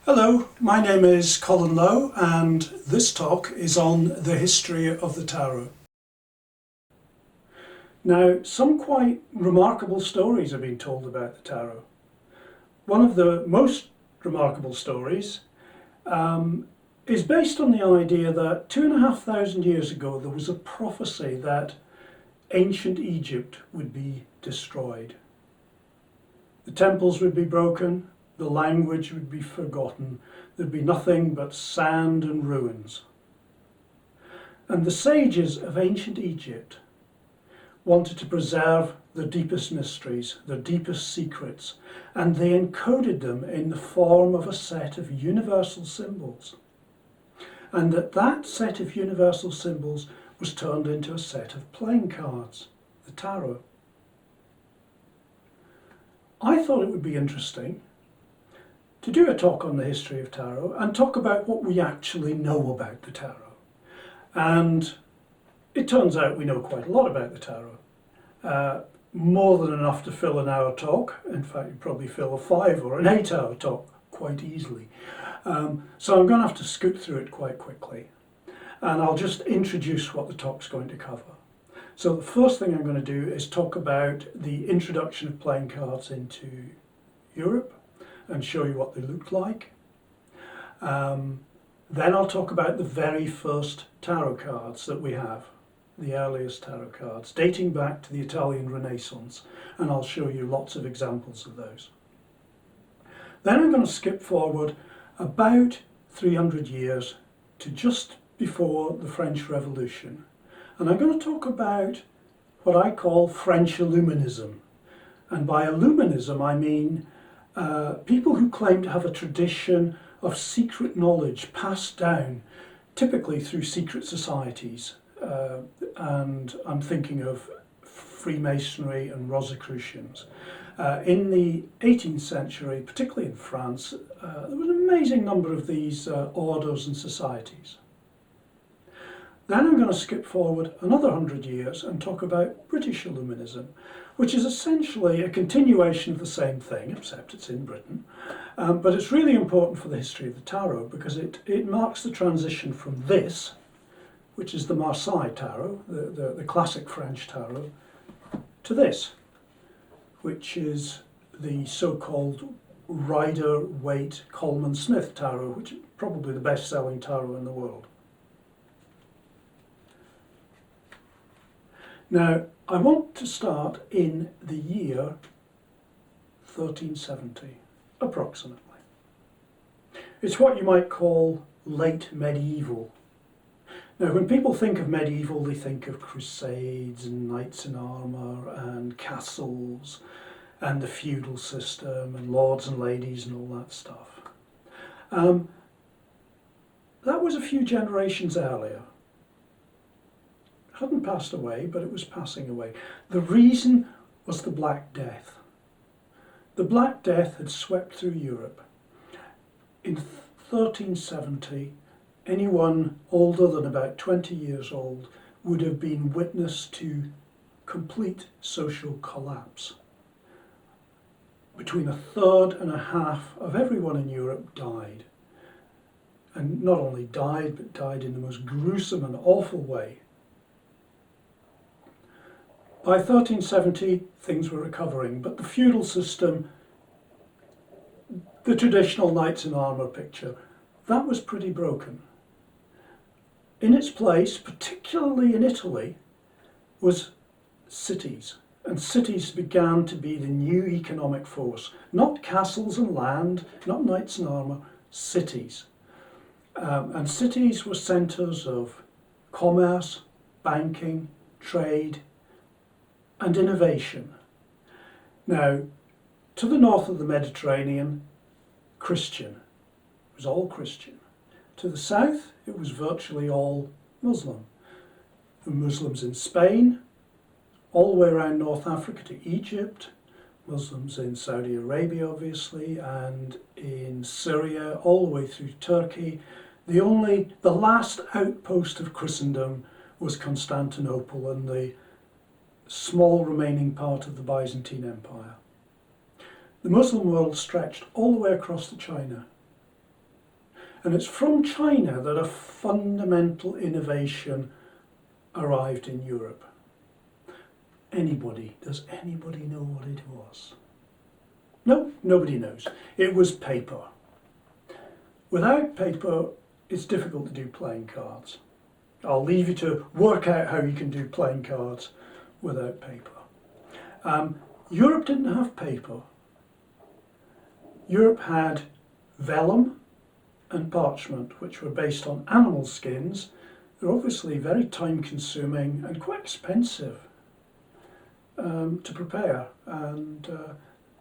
Hello, my name is Colin Lowe and this talk is on the history of the tarot. Now, some quite remarkable stories have been told about the tarot. One of the most remarkable stories is based on the idea that 2,500 years ago there was a prophecy that ancient Egypt would be destroyed. The temples would be broken, the language would be forgotten, there'd be nothing but sand and ruins. And the sages of ancient Egypt wanted to preserve the deepest mysteries, the deepest secrets, and they encoded them in the form of a set of universal symbols. And that set of universal symbols was turned into a set of playing cards, the tarot. I thought it would be interesting to do a talk on the history of tarot and talk about what we actually know about the tarot. And it turns out we know quite a lot about the tarot. More than enough to fill an hour talk. In fact, you'd probably fill a 5 or an 8 hour talk quite easily. So I'm going to have to scoot through it quite quickly. And I'll just introduce what the talk's going to cover. So the first thing I'm going to do is talk about the introduction of playing cards into Europe and show you what they looked like. Then I'll talk about the very first tarot cards that we have, the earliest tarot cards, dating back to the Italian Renaissance, and I'll show you lots of examples of those. Then I'm going to skip forward about 300 years to just before the French Revolution, and I'm going to talk about what I call French Illuminism. And by Illuminism I mean people who claim to have a tradition of secret knowledge passed down, typically through secret societies. And I'm thinking of Freemasonry and Rosicrucians. In the 18th century, particularly in France, there was an amazing number of these orders and societies. Then I'm going to skip forward another 100 years and talk about British Illuminism, which is essentially a continuation of the same thing, except it's in Britain. But it's really important for the history of the tarot because it marks the transition from this, which is the Marseille tarot, the classic French tarot, to this, which is the so-called Rider, Waite, Colman, Smith tarot, which is probably the best-selling tarot in the world. Now, I want to start in the year 1370, approximately. It's what you might call late medieval. Now, when people think of medieval, they think of crusades and knights in armour and castles and the feudal system and lords and ladies and all that stuff. That was a few generations earlier. Hadn't passed away, but it was passing away. The reason was the Black Death. The Black Death had swept through Europe. In 1370, anyone older than about 20 years old would have been witness to complete social collapse. Between a third and a half of everyone in Europe died. And not only died, but died in the most gruesome and awful way. By 1370, things were recovering, but the feudal system, the traditional knights in armour picture, that was pretty broken. In its place, particularly in Italy, was cities, and cities began to be the new economic force. Not castles and land, not knights in armour, cities. And cities were centres of commerce, banking, trade, and innovation. Now, to the north of the Mediterranean, Christian. It was all Christian. To the south, it was virtually all Muslim. The Muslims in Spain, all the way around North Africa to Egypt, Muslims in Saudi Arabia, obviously, and in Syria, all the way through Turkey. The last outpost of Christendom was Constantinople and the small remaining part of the Byzantine Empire. The Muslim world stretched all the way across to China. And it's from China that a fundamental innovation arrived in Europe. Does anybody know what it was? No, nobody knows. It was paper. Without paper, it's difficult to do playing cards. I'll leave you to work out how you can do playing cards without paper. Europe didn't have paper. Europe had vellum and parchment, which were based on animal skins. They're obviously very time-consuming and quite expensive to prepare, and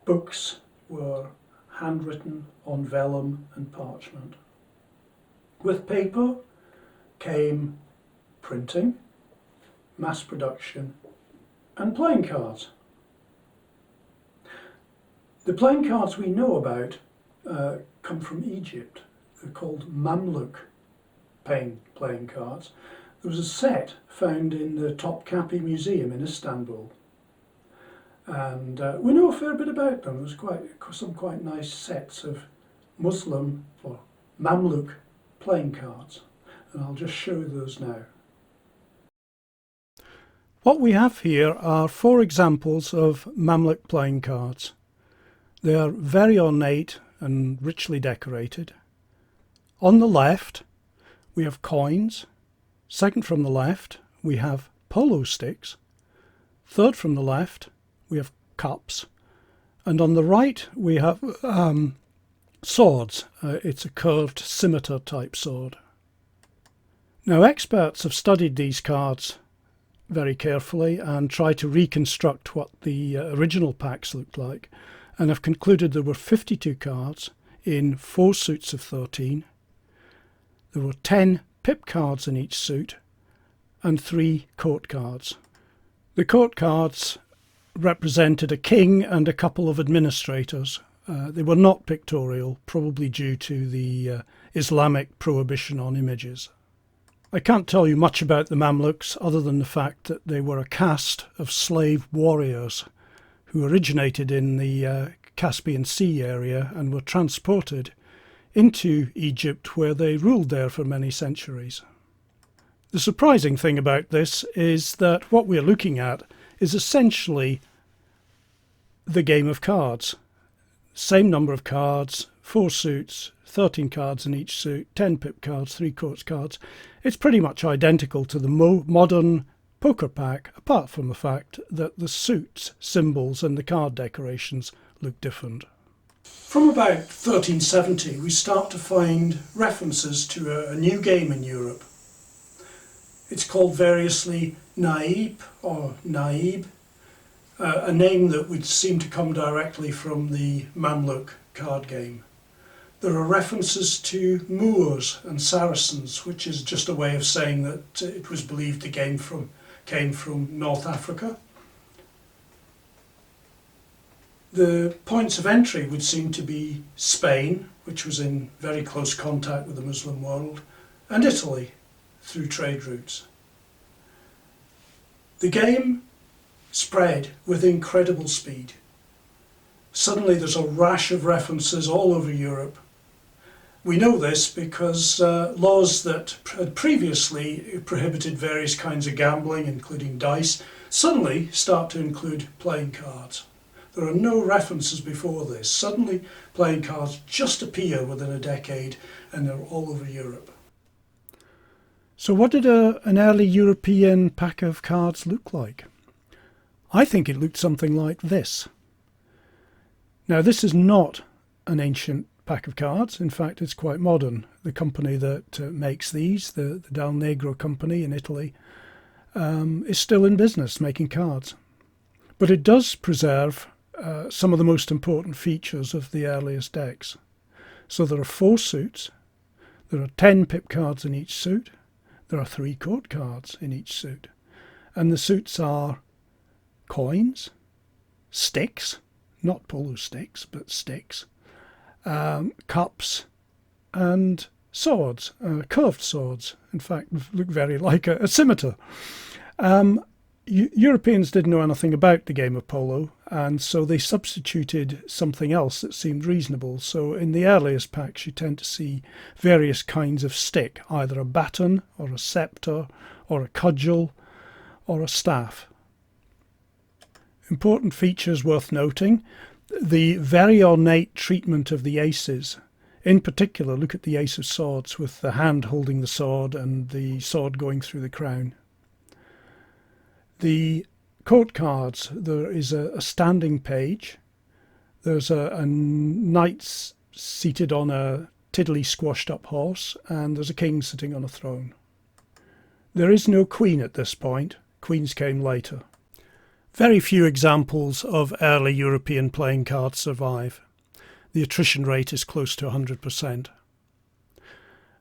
books were handwritten on vellum and parchment. With paper came printing, mass production, and playing cards. The playing cards we know about come from Egypt. They're called Mamluk playing cards. There was a set found in the Topkapi Museum in Istanbul, and we know a fair bit about them. There's some quite nice sets of Muslim or Mamluk playing cards, and I'll just show those now. What we have here are 4 examples of Mamluk playing cards. They are very ornate and richly decorated. On the left we have coins, second from the left we have polo sticks, third from the left we have cups, and on the right we have swords. It's a curved scimitar type sword. Now, experts have studied these cards very carefully and tried to reconstruct what the original packs looked like, and have concluded there were 52 cards in 4 suits of 13. There were 10 pip cards in each suit and 3 court cards. The court cards represented a king and a couple of administrators. They were not pictorial, probably due to the Islamic prohibition on images. I can't tell you much about the Mamluks other than the fact that they were a caste of slave warriors who originated in the Caspian Sea area and were transported into Egypt, where they ruled there for many centuries. The surprising thing about this is that what we're looking at is essentially the game of cards. Same number of cards, 4 suits, 13 cards in each suit, 10 pip cards, 3 court cards. It's pretty much identical to the modern poker pack, apart from the fact that the suits, symbols and the card decorations look different. From about 1370 we start to find references to a new game in Europe. It's called variously Naib or Naib, a name that would seem to come directly from the Mamluk card game. There are references to Moors and Saracens, which is just a way of saying that it was believed the game came from North Africa. The points of entry would seem to be Spain, which was in very close contact with the Muslim world, and Italy through trade routes. The game spread with incredible speed. Suddenly there's a rash of references all over Europe. We know this because laws that had previously prohibited various kinds of gambling, including dice, suddenly start to include playing cards. There are no references before this. Suddenly playing cards just appear within a decade and they're all over Europe. So what did an early European pack of cards look like? I think it looked something like this. Now, this is not an ancient pack of cards. In fact, it's quite modern. The company that makes these, the Dal Negro company in Italy, is still in business making cards. But it does preserve some of the most important features of the earliest decks. So there are 4 suits, there are 10 pip cards in each suit, there are 3 court cards in each suit, and the suits are coins, sticks, not polo sticks, but sticks, cups, and swords, curved swords. In fact, look very like a scimitar. Europeans didn't know anything about the game of polo, and so they substituted something else that seemed reasonable. So in the earliest packs you tend to see various kinds of stick, either a baton or a sceptre or a cudgel or a staff. Important features worth noting: the very ornate treatment of the aces. In particular, look at the Ace of Swords with the hand holding the sword and the sword going through the crown. The court cards, there is a standing page. There's a knight seated on a tiddly squashed up horse, and there's a king sitting on a throne. There is no queen at this point. Queens came later. Very few examples of early European playing cards survive. The attrition rate is close to 100%.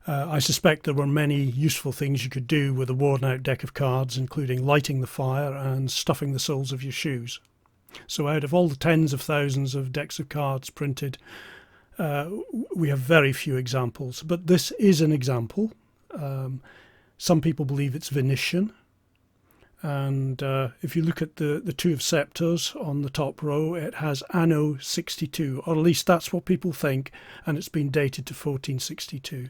I suspect there were many useful things you could do with a worn-out deck of cards, including lighting the fire and stuffing the soles of your shoes. So out of all the tens of thousands of decks of cards printed, we have very few examples. But this is an example. Some people believe it's Venetian. And if you look at the two of sceptres on the top row, it has Anno 62, or at least that's what people think, and it's been dated to 1462.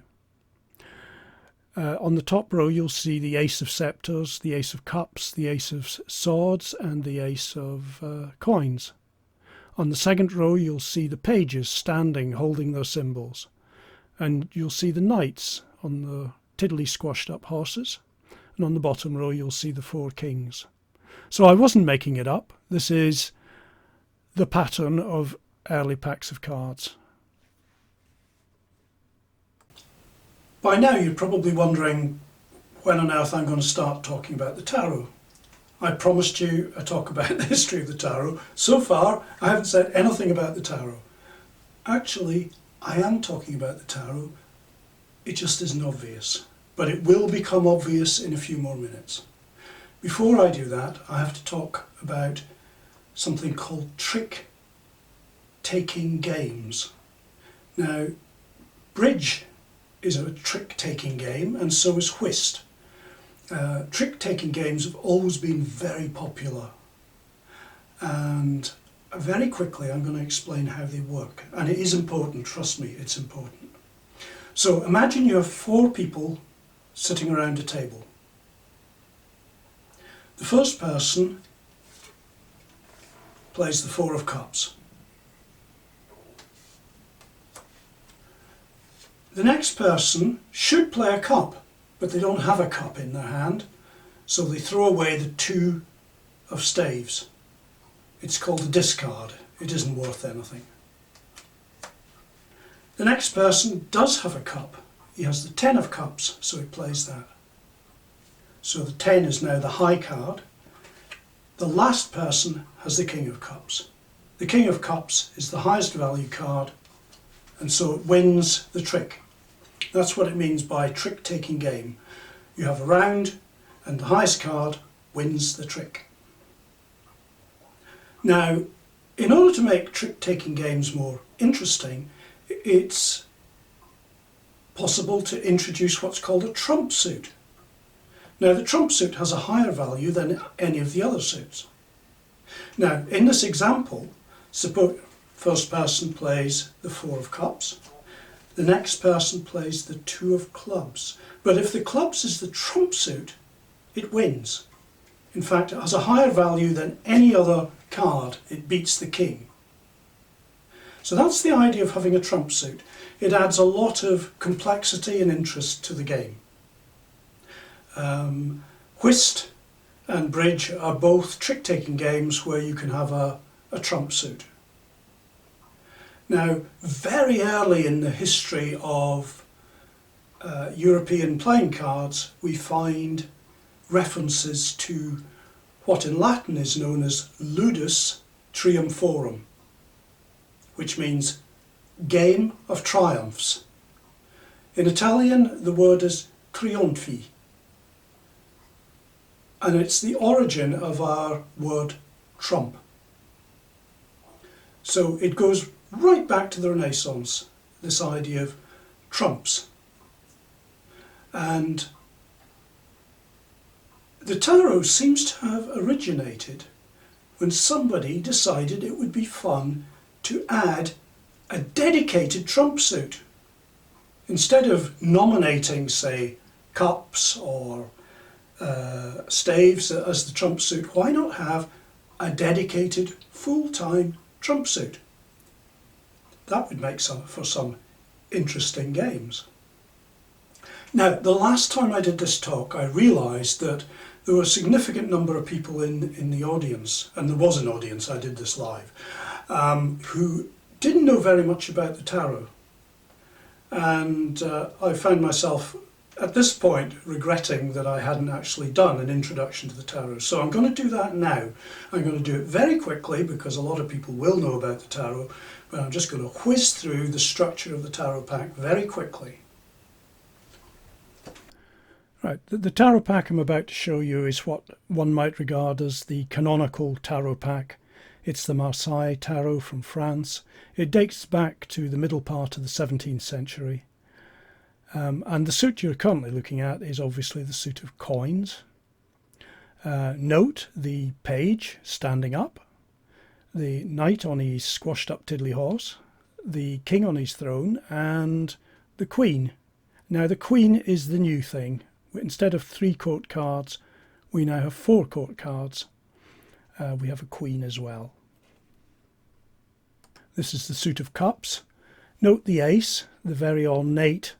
On the top row you'll see the Ace of Sceptres, the Ace of Cups, the Ace of Swords and the Ace of Coins. On the second row you'll see the pages standing holding their symbols, and you'll see the knights on the tiddly squashed up horses, and on the bottom row you'll see the four kings. So I wasn't making it up. This is the pattern of early packs of cards. By now you're probably wondering when on earth I'm going to start talking about the tarot. I promised you a talk about the history of the tarot. So far I haven't said anything about the tarot. Actually, I am talking about the tarot. It just isn't obvious. But it will become obvious in a few more minutes. Before I do that, I have to talk about something called trick-taking games. Now, bridge is a trick-taking game, and so is whist. Trick-taking games have always been very popular, and very quickly I'm going to explain how they work. And it is important, trust me, it's important. So imagine you have four people sitting around a table. The first person plays the Four of Cups. The next person should play a cup, but they don't have a cup in their hand, so they throw away the Two of Staves. It's called a discard. It isn't worth anything. The next person does have a cup. He has the Ten of Cups, so he plays that. So the 10 is now the high card. The last person has the King of Cups. The King of Cups is the highest value card, and so it wins the trick. That's what it means by trick-taking game. You have a round and the highest card wins the trick. Now, in order to make trick-taking games more interesting, it's possible to introduce what's called a trump suit. Now, the trump suit has a higher value than any of the other suits. Now, in this example, suppose first person plays the Four of Cups, the next person plays the Two of Clubs. But if the clubs is the trump suit, it wins. In fact, it has a higher value than any other card. It beats the king. So that's the idea of having a trump suit. It adds a lot of complexity and interest to the game. Whist and bridge are both trick-taking games where you can have a trump suit. Now, very early in the history of European playing cards, we find references to what in Latin is known as Ludus Triumphorum, which means game of triumphs. In Italian, the word is Trionfi, and it's the origin of our word trump. So it goes right back to the Renaissance, this idea of trumps. And The tarot seems to have originated when somebody decided it would be fun to add a dedicated trump suit. Instead of nominating, say, cups or staves as the trump suit, why not have a dedicated full-time trump suit? That would make for some interesting games. Now, the last time I did this talk, I realised that there were a significant number of people in the audience, and there was an audience, I did this live, who didn't know very much about the tarot. And I found myself at this point regretting that I hadn't actually done an introduction to the tarot. So I'm going to do that now. I'm going to do it very quickly because a lot of people will know about the tarot, but I'm just going to whiz through the structure of the tarot pack very quickly. Right, the tarot pack I'm about to show you is what one might regard as the canonical tarot pack. It's the Marseille tarot from France. It dates back to the middle part of the 17th century. And the suit you're currently looking at is obviously the suit of coins. Note the page standing up, the knight on his squashed up tiddly horse, the king on his throne, and the queen. Now the queen is the new thing. Instead of 3 court cards, we now have 4 court cards. We have a queen as well. This is the suit of cups. Note the ace, the very ornate,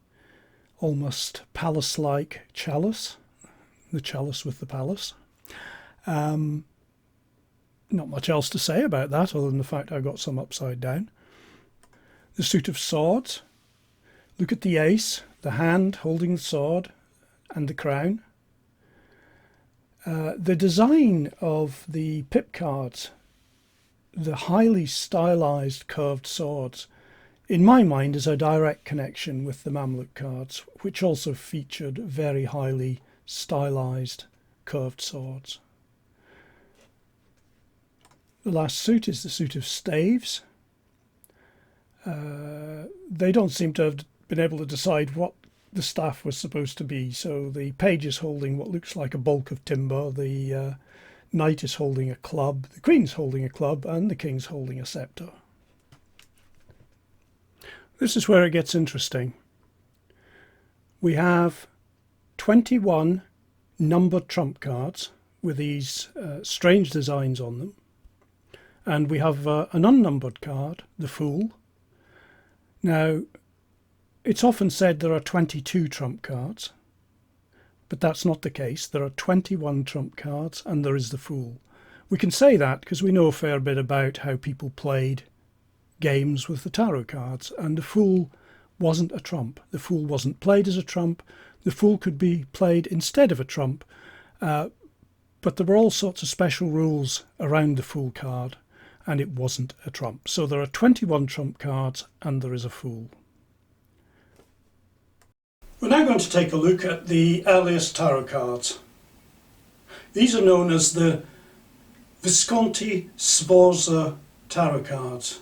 almost palace-like chalice, the chalice with the palace. Not much else to say about that other than the fact I got some upside down. The suit of swords. Look at the ace, the hand holding the sword, and the crown. The design of the pip cards, the highly stylized curved swords, in my mind is a direct connection with the Mamluk cards, which also featured very highly stylized curved swords. The last suit is the suit of staves. They don't seem to have been able to decide what the staff was supposed to be, so the page is holding what looks like a bulk of timber, the knight is holding a club, the queen's holding a club, and the king's holding a scepter. This is where it gets interesting. We have 21 numbered trump cards with these strange designs on them, and we have an unnumbered card, the Fool. Now, it's often said there are 22 trump cards, but that's not the case. There are 21 trump cards and there is the Fool. We can say that because we know a fair bit about how people played games with the tarot cards, and the Fool wasn't a trump. The Fool wasn't played as a trump. The Fool could be played instead of a trump, but there were all sorts of special rules around the Fool card, and it wasn't a trump. So there are 21 trump cards and there is a Fool. We're now going to take a look at the earliest tarot cards. These are known as the Visconte-Sforza tarot cards.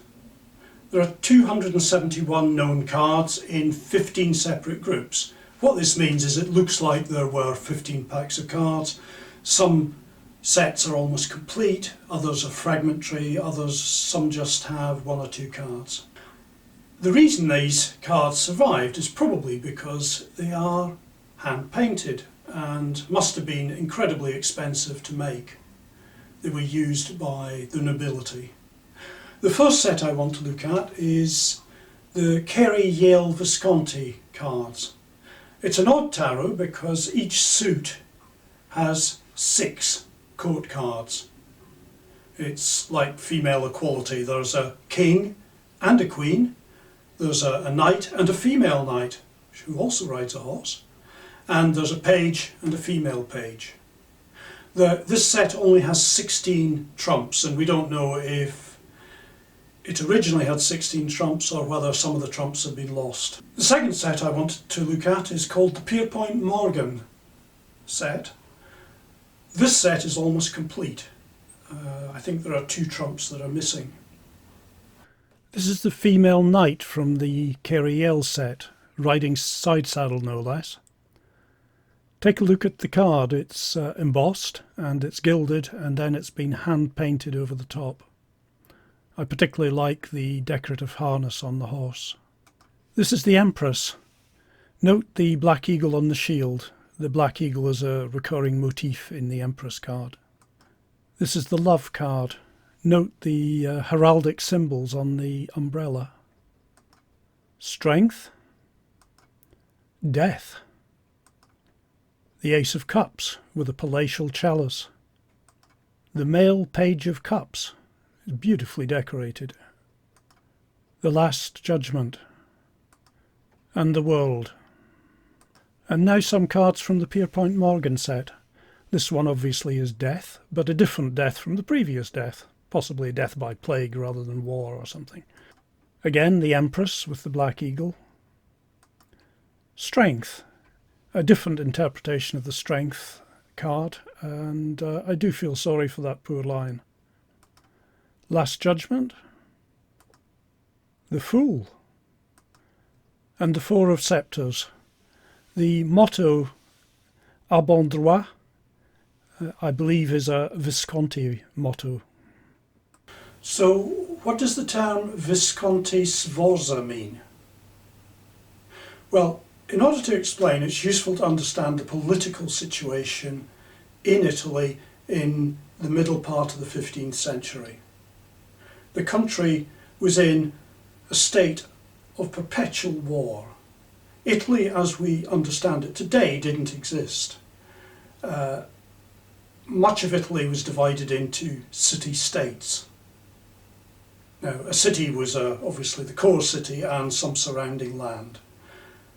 There are 271 known cards in 15 separate groups. What this means is it looks like there were 15 packs of cards. Some sets are almost complete, others are fragmentary, some just have 1 or 2 cards. The reason these cards survived is probably because they are hand painted and must have been incredibly expensive to make. They were used by the nobility. The first set I want to look at is the Cary, Yale, Visconti cards. It's an odd tarot because each suit has 6 court cards. It's like female equality. There's a king and a queen. There's a knight and a female knight who also rides a horse. And there's a page and a female page. This set only has 16 trumps, and we don't know if it originally had 16 trumps or whether some of the trumps have been lost. The second set I wanted to look at is called the Pierpoint Morgan set. This set is almost complete. I think there are 2 trumps that are missing. This is the female knight from the Cary Yale set, riding side saddle no less. Take a look at the card. It's embossed and it's gilded, and then it's been hand painted over the top. I particularly like the decorative harness on the horse. This is the Empress. Note the black eagle on the shield. The black eagle is a recurring motif in the Empress card. This is the Love card. Note the heraldic symbols on the umbrella. Strength. Death. The Ace of Cups with a palatial chalice. The male Page of Cups is beautifully decorated. The Last Judgment. And the World. And now some cards from the Pierpoint Morgan set. This one obviously is death, but a different death from the previous death. Possibly death by plague rather than war or something. Again, the Empress with the black eagle. Strength. A different interpretation of the Strength card, and I do feel sorry for that poor lion. Last Judgment. The Fool. And the Four of Sceptres. The motto, "A bon droit," I believe is a Visconti motto. So, what does the term Visconte-Sforza mean? Well, in order to explain, it's useful to understand the political situation in Italy in the middle part of the 15th century. The country was in a state of perpetual war. Italy, as we understand it today, didn't exist. Much of Italy was divided into city-states. Now, a city was obviously the core city and some surrounding land.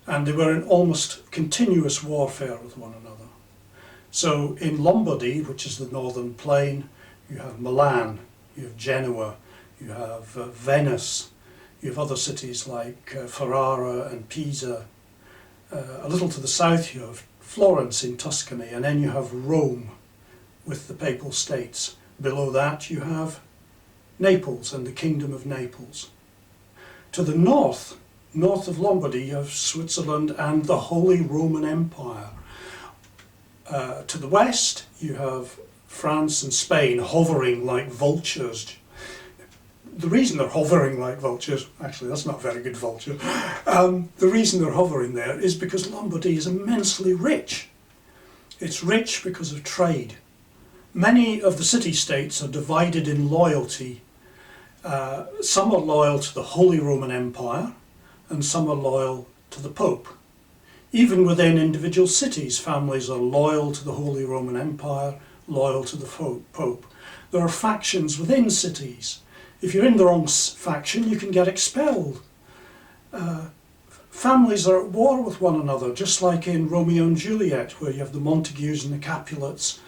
And they were in almost continuous warfare with one another. So in Lombardy, which is the northern plain, you have Milan, you have Genoa, you have Venice, you have other cities like Ferrara and Pisa. A little to the south you have Florence in Tuscany, and then you have Rome with the Papal States. Below that you have Naples and the Kingdom of Naples. To the north of Lombardy you have Switzerland and the Holy Roman Empire. To the west you have France and Spain hovering like vultures. The reason they're hovering like vultures, actually that's not a very good vulture, the reason they're hovering there is because Lombardy is immensely rich. It's rich because of trade. Many of the city-states are divided in loyalty. Some are loyal to the Holy Roman Empire and some are loyal to the Pope. Even within individual cities, families are loyal to the Holy Roman Empire, loyal to the Pope. There are factions within cities. If you're in the wrong faction, you can get expelled. Families are at war with one another, just like in Romeo and Juliet, where you have the Montagues and the Capulets,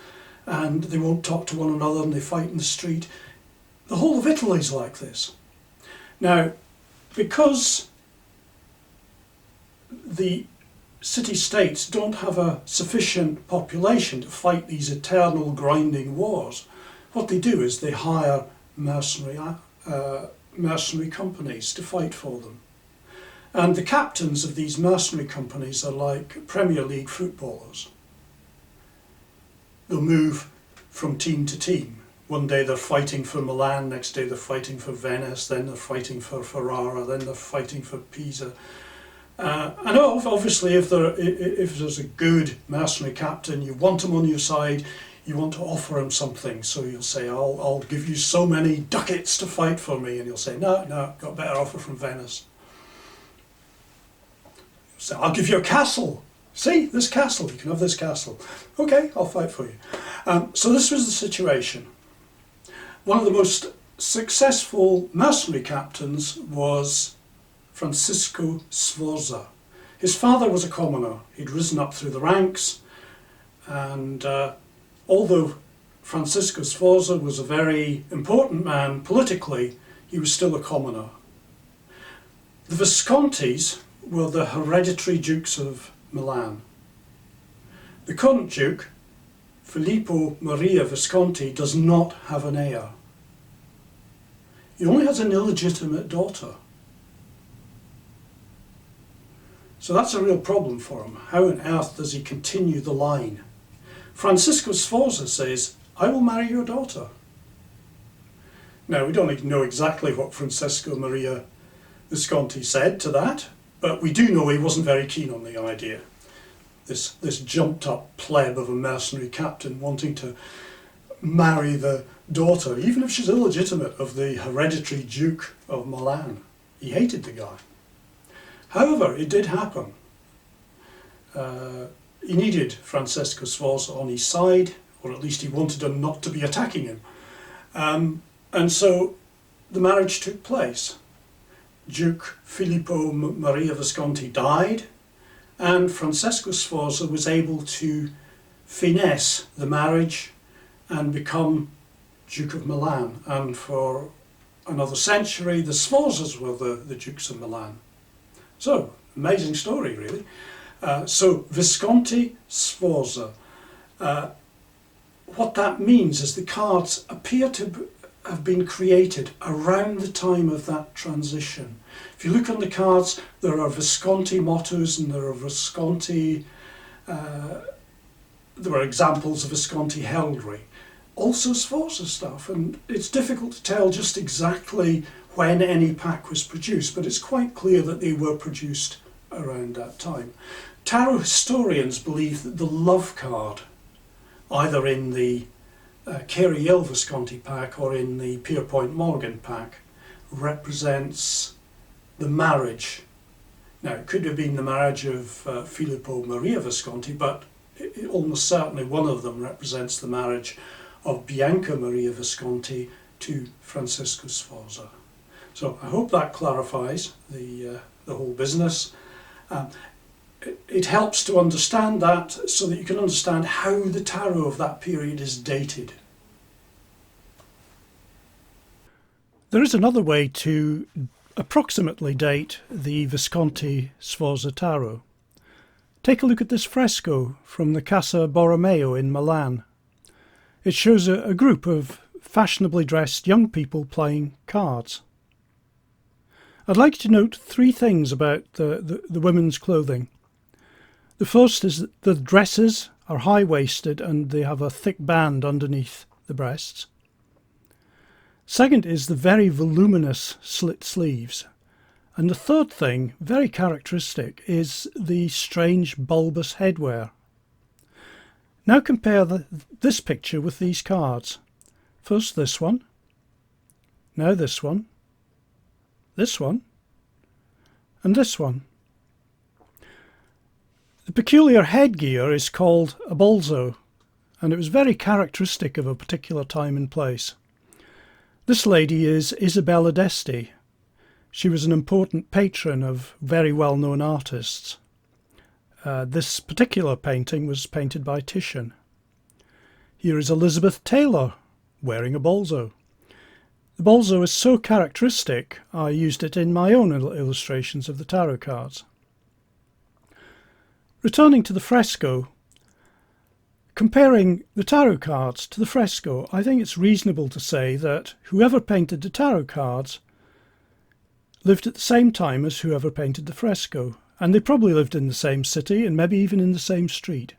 and they won't talk to one another and they fight in the street. The whole of Italy is like this. Now, because the city-states don't have a sufficient population to fight these eternal grinding wars, what they do is they hire mercenary companies to fight for them. And the captains of these mercenary companies are like Premier League footballers. They'll move from team to team. One day they're fighting for Milan, next day they're fighting for Venice, then they're fighting for Ferrara, then they're fighting for Pisa. And obviously if there's a good mercenary captain, you want him on your side, you want to offer him something. So you'll say, I'll give you so many ducats to fight for me. And he'll say, no, got a better offer from Venice. So I'll give you a castle. See, this castle, you can have this castle. Okay, I'll fight for you. So this was the situation. One of the most successful mercenary captains was Visconte-Sforza. His father was a commoner. He'd risen up through the ranks, and although Visconte-Sforza was a very important man politically, he was still a commoner. The Viscontis were the hereditary dukes of Milan. The current duke, Filippo Maria Visconti, does not have an heir. He only has an illegitimate daughter. So that's a real problem for him. How on earth does he continue the line? Visconte-Sforza says, "I will marry your daughter." Now, we don't even know exactly what Francesco Maria Visconti said to that, but we do know he wasn't very keen on the idea. This jumped up pleb of a mercenary captain wanting to marry the daughter, even if she's illegitimate, of the hereditary Duke of Milan. He hated the guy. However, it did happen. He needed Francesco Sforza on his side, or at least he wanted him not to be attacking him. And so the marriage took place. Duke Filippo Maria Visconti died, and Francesco Sforza was able to finesse the marriage and become Duke of Milan. And for another century, the Sforzas were the Dukes of Milan. So, amazing story, really. So, Visconte-Sforza. What that means is the cards appear to have been created around the time of that transition. If you look on the cards, there are Visconti mottos and there are Visconti, there are examples of Visconti heraldry. Also Sforza stuff, and it's difficult to tell just exactly when any pack was produced, but it's quite clear that they were produced around that time. Tarot historians believe that the love card, either in the Cary Yale Visconti pack or in the Pierpoint Morgan pack, represents the marriage. Now, it could have been the marriage of Filippo Maria Visconti, but almost certainly one of them represents the marriage of Bianca Maria Visconti to Francesco Sforza. So I hope that clarifies the whole business. It helps to understand that so that you can understand how the tarot of that period is dated. There is another way to approximately date the Visconti-Sforza tarot. Take a look at this fresco from the Casa Borromeo in Milan. It shows a group of fashionably dressed young people playing cards. I'd like to note three things about the women's clothing. The first is that the dresses are high-waisted and they have a thick band underneath the breasts. Second is the very voluminous slit sleeves. And the third thing, very characteristic, is the strange bulbous headwear. Now compare this picture with these cards. First this one, now this one, and this one. The peculiar headgear is called a bolso, and it was very characteristic of a particular time and place. This lady is Isabella d'Este. She was an important patron of very well-known artists. This particular painting was painted by Titian. Here is Elizabeth Taylor wearing a bolso. The bolso is so characteristic, I used it in my own illustrations of the tarot cards. Returning to the fresco, comparing the tarot cards to the fresco, I think it's reasonable to say that whoever painted the tarot cards lived at the same time as whoever painted the fresco, and they probably lived in the same city and maybe even in the same street.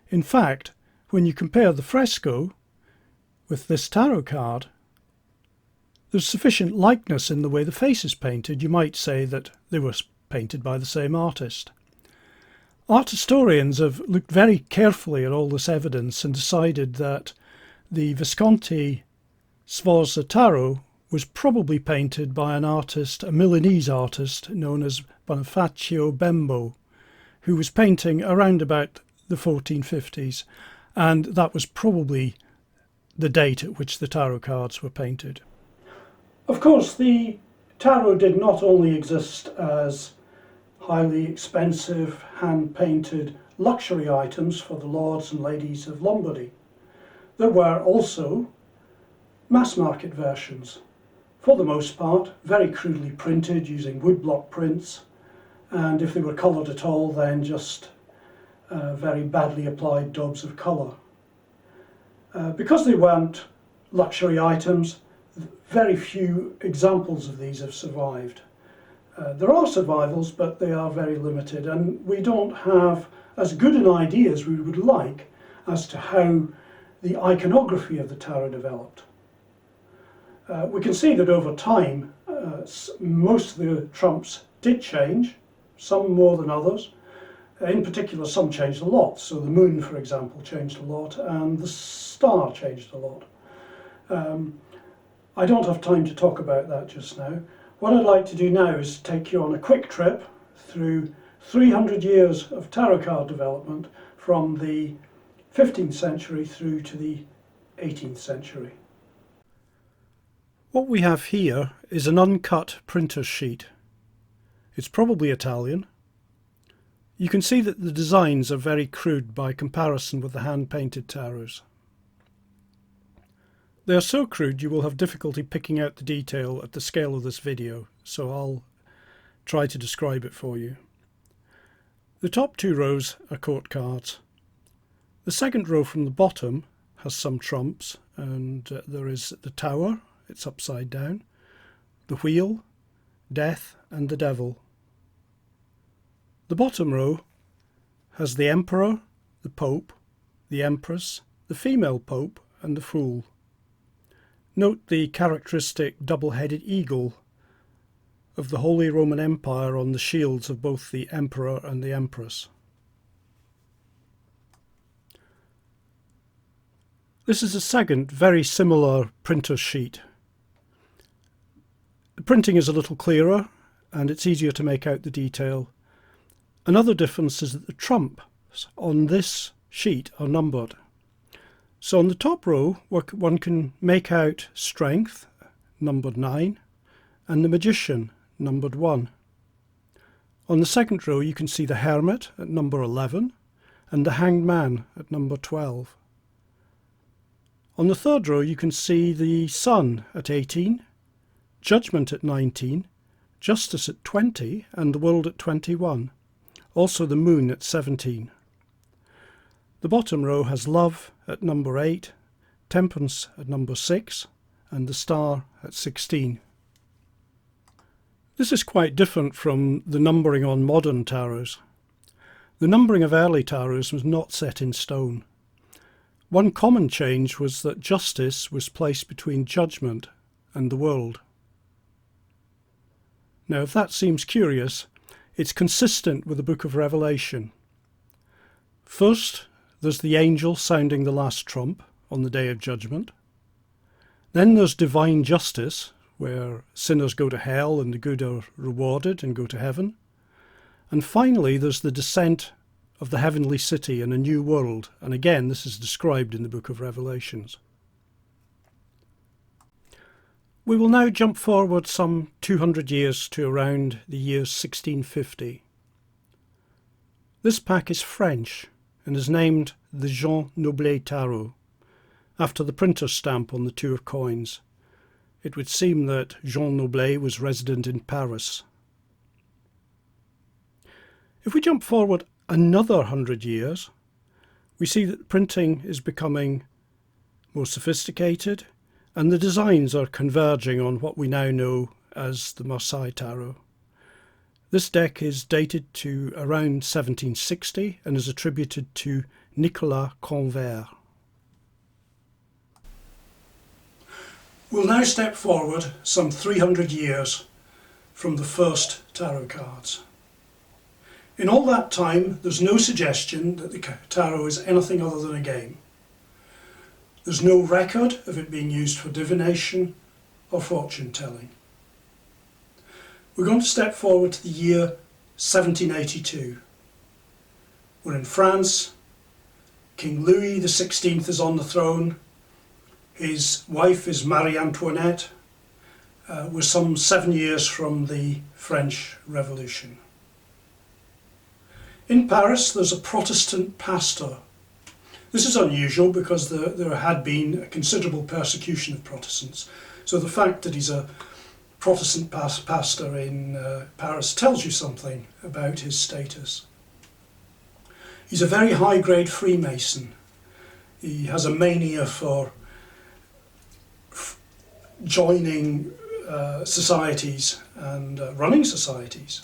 In fact, when you compare the fresco with this tarot card, there's sufficient likeness in the way the face is painted. You might say that they were painted by the same artist. Art historians have looked very carefully at all this evidence and decided that the Visconti-Sforza tarot was probably painted by an artist, a Milanese artist known as Bonifacio Bembo, who was painting around about the 1450s, and that was probably the date at which the tarot cards were painted. Of course, the tarot did not only exist as highly expensive, hand-painted luxury items for the lords and ladies of Lombardy. There were also mass-market versions, for the most part very crudely printed using woodblock prints, and if they were coloured at all, then just very badly applied daubs of colour. Because they weren't luxury items, very few examples of these have survived. There are survivals, but they are very limited, and we don't have as good an idea as we would like as to how the iconography of the tarot developed. We can see that over time most of the trumps did change, some more than others. In particular, some changed a lot. So the moon, for example, changed a lot, and the star changed a lot. I don't have time to talk about that just now. What I'd like to do now is take you on a quick trip through 300 years of tarot card development from the 15th century through to the 18th century. What we have here is an uncut printer's sheet. It's probably Italian. You can see that the designs are very crude by comparison with the hand-painted tarots. They are so crude you will have difficulty picking out the detail at the scale of this video, so I'll try to describe it for you. The top two rows are court cards. The second row from the bottom has some trumps, and there is the Tower, it's upside down, the Wheel, Death and the Devil. The bottom row has the Emperor, the Pope, the Empress, the female Pope and the Fool. Note the characteristic double-headed eagle of the Holy Roman Empire on the shields of both the Emperor and the Empress. This is a second very similar printer's sheet. The printing is a little clearer and it's easier to make out the detail. Another difference is that the trumps on this sheet are numbered. So on the top row one can make out Strength, numbered 9, and the Magician, numbered 1. On the second row you can see the Hermit at number 11 and the Hanged Man at number 12. On the third row you can see the Sun at 18, Judgment at 19, Justice at 20 and the World at 21. Also the Moon at 17. The bottom row has Love at number 8, Temperance at number 6 and the Star at 16. This is quite different from the numbering on modern tarots. The numbering of early tarots was not set in stone. One common change was that Justice was placed between Judgment and the World. Now if that seems curious, it's consistent with the Book of Revelation. First, there's the angel sounding the last trump on the Day of Judgment. Then there's divine justice, where sinners go to hell and the good are rewarded and go to heaven. And finally, there's the descent of the heavenly city in a new world, and again this is described in the Book of Revelations. We will now jump forward some 200 years to around the year 1650. This pack is French and is named the Jean Noblet Tarot, after the printer's stamp on the 2 of coins. It would seem that Jean Noblet was resident in Paris. If we jump forward another 100 years, we see that printing is becoming more sophisticated and the designs are converging on what we now know as the Marseille Tarot. This deck is dated to around 1760 and is attributed to Nicolas Convert. We'll now step forward some 300 years from the first tarot cards. In all that time, there's no suggestion that the tarot is anything other than a game. There's no record of it being used for divination or fortune telling. We're going to step forward to the year 1782. We're in France. King Louis XVI is on the throne. His wife is Marie Antoinette. We're some 7 years from the French Revolution. In Paris, there's a Protestant pastor. This is unusual because there had been a considerable persecution of Protestants. So the fact that he's a Protestant pastor in Paris tells you something about his status. He's a very high-grade Freemason. He has a mania for joining societies and running societies.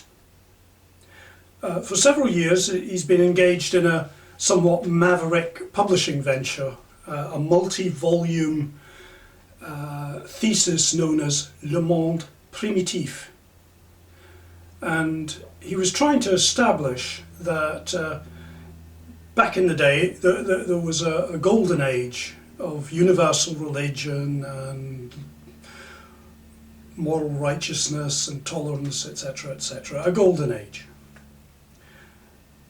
For several years he's been engaged in a somewhat maverick publishing venture, a multi-volume thesis known as Le Monde Primitif. And he was trying to establish that back in the day there was a golden age of universal religion and moral righteousness and tolerance, etc., etc., a golden age.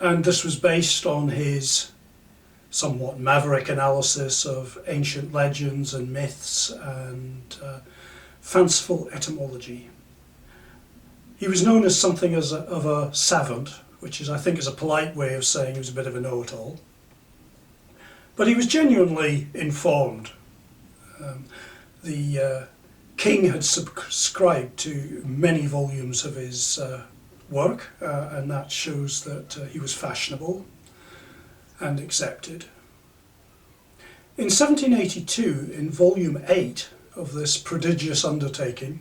And this was based on his somewhat maverick analysis of ancient legends and myths and fanciful etymology. He was known as something of a savant, which is, I think, is a polite way of saying he was a bit of a know-it-all. But he was genuinely informed. The king had subscribed to many volumes of his work, and that shows that he was fashionable and accepted. In 1782, in volume 8 of this prodigious undertaking,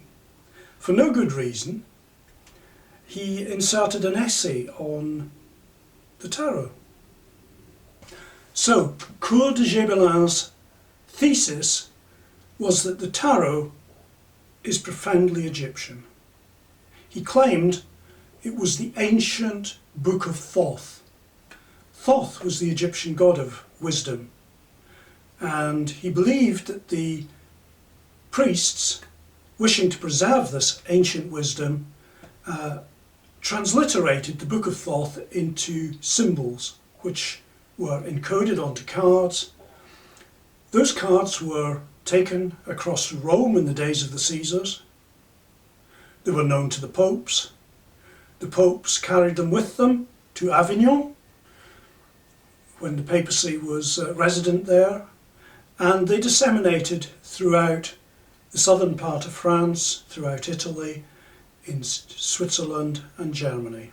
for no good reason, he inserted an essay on the tarot. So, Coeur de Gébelin's thesis was that the tarot is profoundly Egyptian. He claimed it was the ancient book of Thoth. Thoth was the Egyptian god of wisdom, and he believed that the priests, wishing to preserve this ancient wisdom, transliterated the book of Thoth into symbols which were encoded onto cards. Those cards were taken across Rome in the days of the Caesars. They were known to the popes. The popes carried them with them to Avignon when the papacy was resident there, and they disseminated throughout the southern part of France, throughout Italy, in Switzerland and Germany.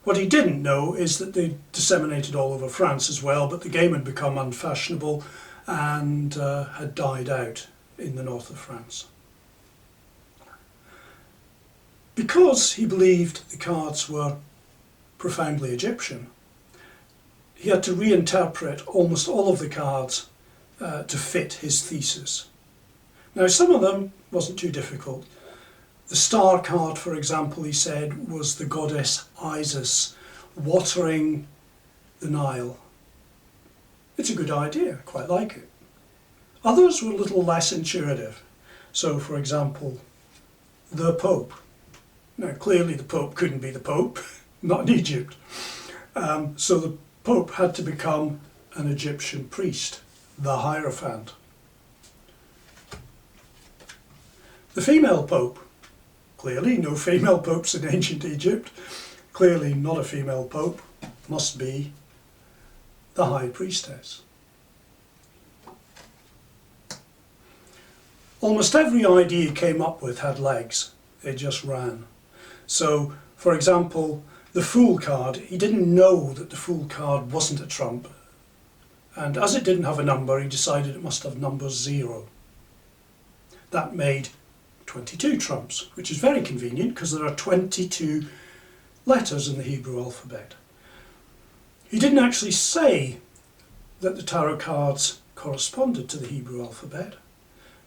What he didn't know is that they disseminated all over France as well, but the game had become unfashionable and had died out in the north of France. Because he believed the cards were profoundly Egyptian, he had to reinterpret almost all of the cards to fit his thesis. Now, some of them wasn't too difficult. The star card, for example, he said, was the goddess Isis watering the Nile. It's a good idea, I quite like it. Others were a little less intuitive. So, for example, the Pope. Now, clearly the Pope couldn't be the Pope, not in Egypt. So the Pope had to become an Egyptian priest, the Hierophant. The female Pope. Clearly no female popes in ancient Egypt. Clearly not a female pope. Must be the High Priestess. Almost every idea he came up with had legs. They just ran. So, for example, the Fool card, he didn't know that the Fool card wasn't a trump. And as it didn't have a number, he decided it must have number 0. That made 22 trumps, which is very convenient because there are 22 letters in the Hebrew alphabet. He didn't actually say that the tarot cards corresponded to the Hebrew alphabet,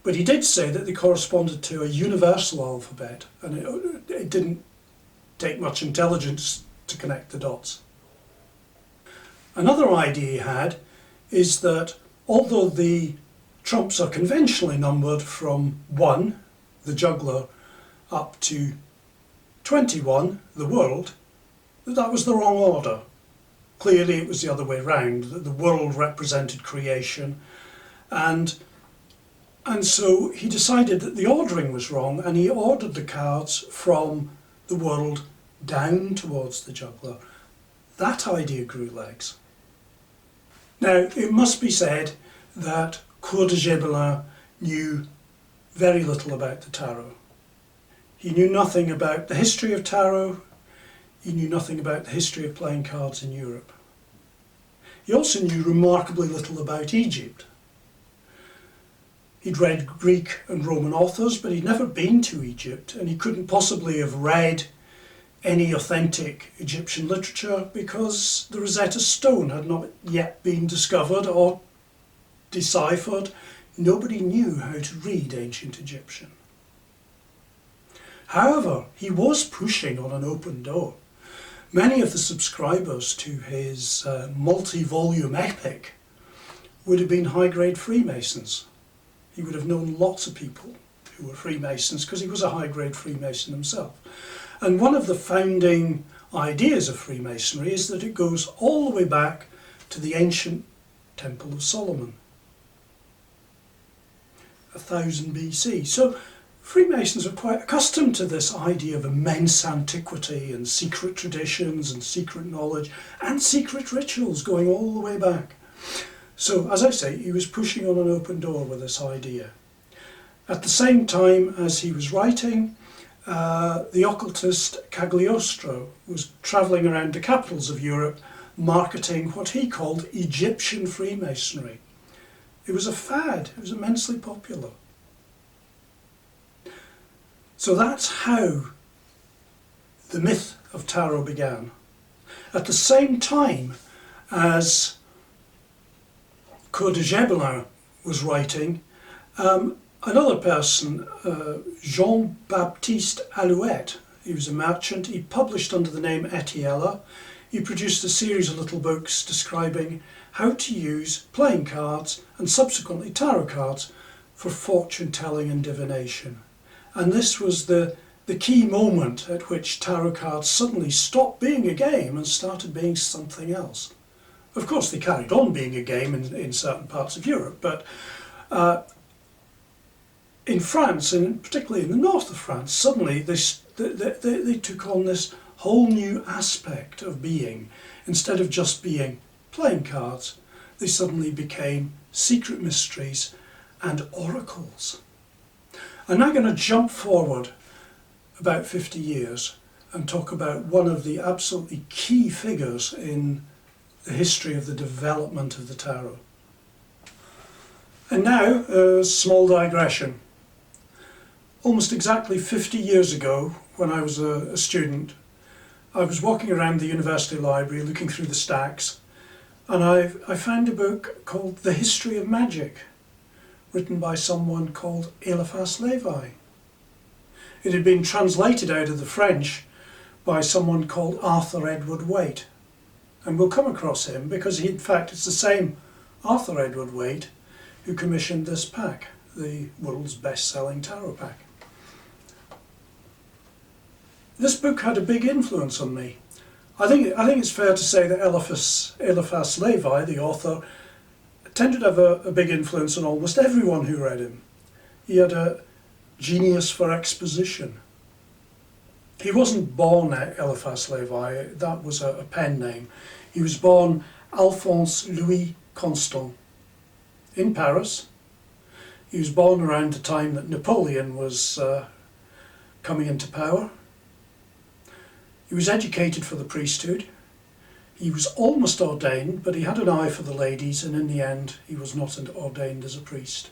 but he did say that they corresponded to a universal alphabet, and it didn't take much intelligence to connect the dots. Another idea he had is that although the trumps are conventionally numbered from 1, the juggler, up to 21, the world, that was the wrong order. Clearly it was the other way round, that the world represented creation, and so he decided that the ordering was wrong, and he ordered the cards from the world down towards the juggler. That idea grew legs. Now, it must be said that Coeur de Gébelin knew very little about the tarot. He knew nothing about the history of tarot. He knew nothing about the history of playing cards in Europe. He also knew remarkably little about Egypt. He'd read Greek and Roman authors, but he'd never been to Egypt, and he couldn't possibly have read any authentic Egyptian literature because the Rosetta Stone had not yet been discovered or deciphered. Nobody knew how to read ancient Egyptian. However, he was pushing on an open door. Many of the subscribers to his multi-volume epic would have been high-grade Freemasons. He would have known lots of people who were Freemasons because he was a high-grade Freemason himself. And one of the founding ideas of Freemasonry is that it goes all the way back to the ancient Temple of Solomon, 1000 BC. So Freemasons are quite accustomed to this idea of immense antiquity and secret traditions and secret knowledge and secret rituals going all the way back. So, as I say, he was pushing on an open door with this idea. At the same time as he was writing, the occultist Cagliostro was travelling around the capitals of Europe marketing what he called Egyptian Freemasonry. It was a fad, it was immensely popular. So that's how the myth of tarot began. At the same time as Coeur de Gébelin was writing, another person, Jean-Baptiste Alouette, he was a merchant, he published under the name Etiella. He produced a series of little books describing how to use playing cards and subsequently tarot cards for fortune telling and divination. And this was the key moment at which tarot cards suddenly stopped being a game and started being something else. Of course, they carried on being a game in certain parts of Europe, but in France, and particularly in the north of France, suddenly they took on this whole new aspect of being. Instead of just being playing cards, they suddenly became secret mysteries and oracles. I'm now going to jump forward about 50 years and talk about one of the absolutely key figures in the history of the development of the tarot. And now, a small digression. Almost exactly 50 years ago, when I was a student, I was walking around the university library looking through the stacks, and I found a book called The History of Magic, written by someone called Eliphas Levi. It had been translated out of the French by someone called Arthur Edward Waite. And we'll come across him because in fact it's the same Arthur Edward Waite who commissioned this pack, the world's best-selling tarot pack. This book had a big influence on me. I think it's fair to say that Eliphas Levi, the author, tended to have a big influence on almost everyone who read him. He had a genius for exposition. He wasn't born Eliphas Levi, that was a pen name. He was born Alphonse Louis Constant in Paris. He was born around the time that Napoleon was coming into power. He was educated for the priesthood. He was almost ordained, but he had an eye for the ladies, and in the end he was not ordained as a priest.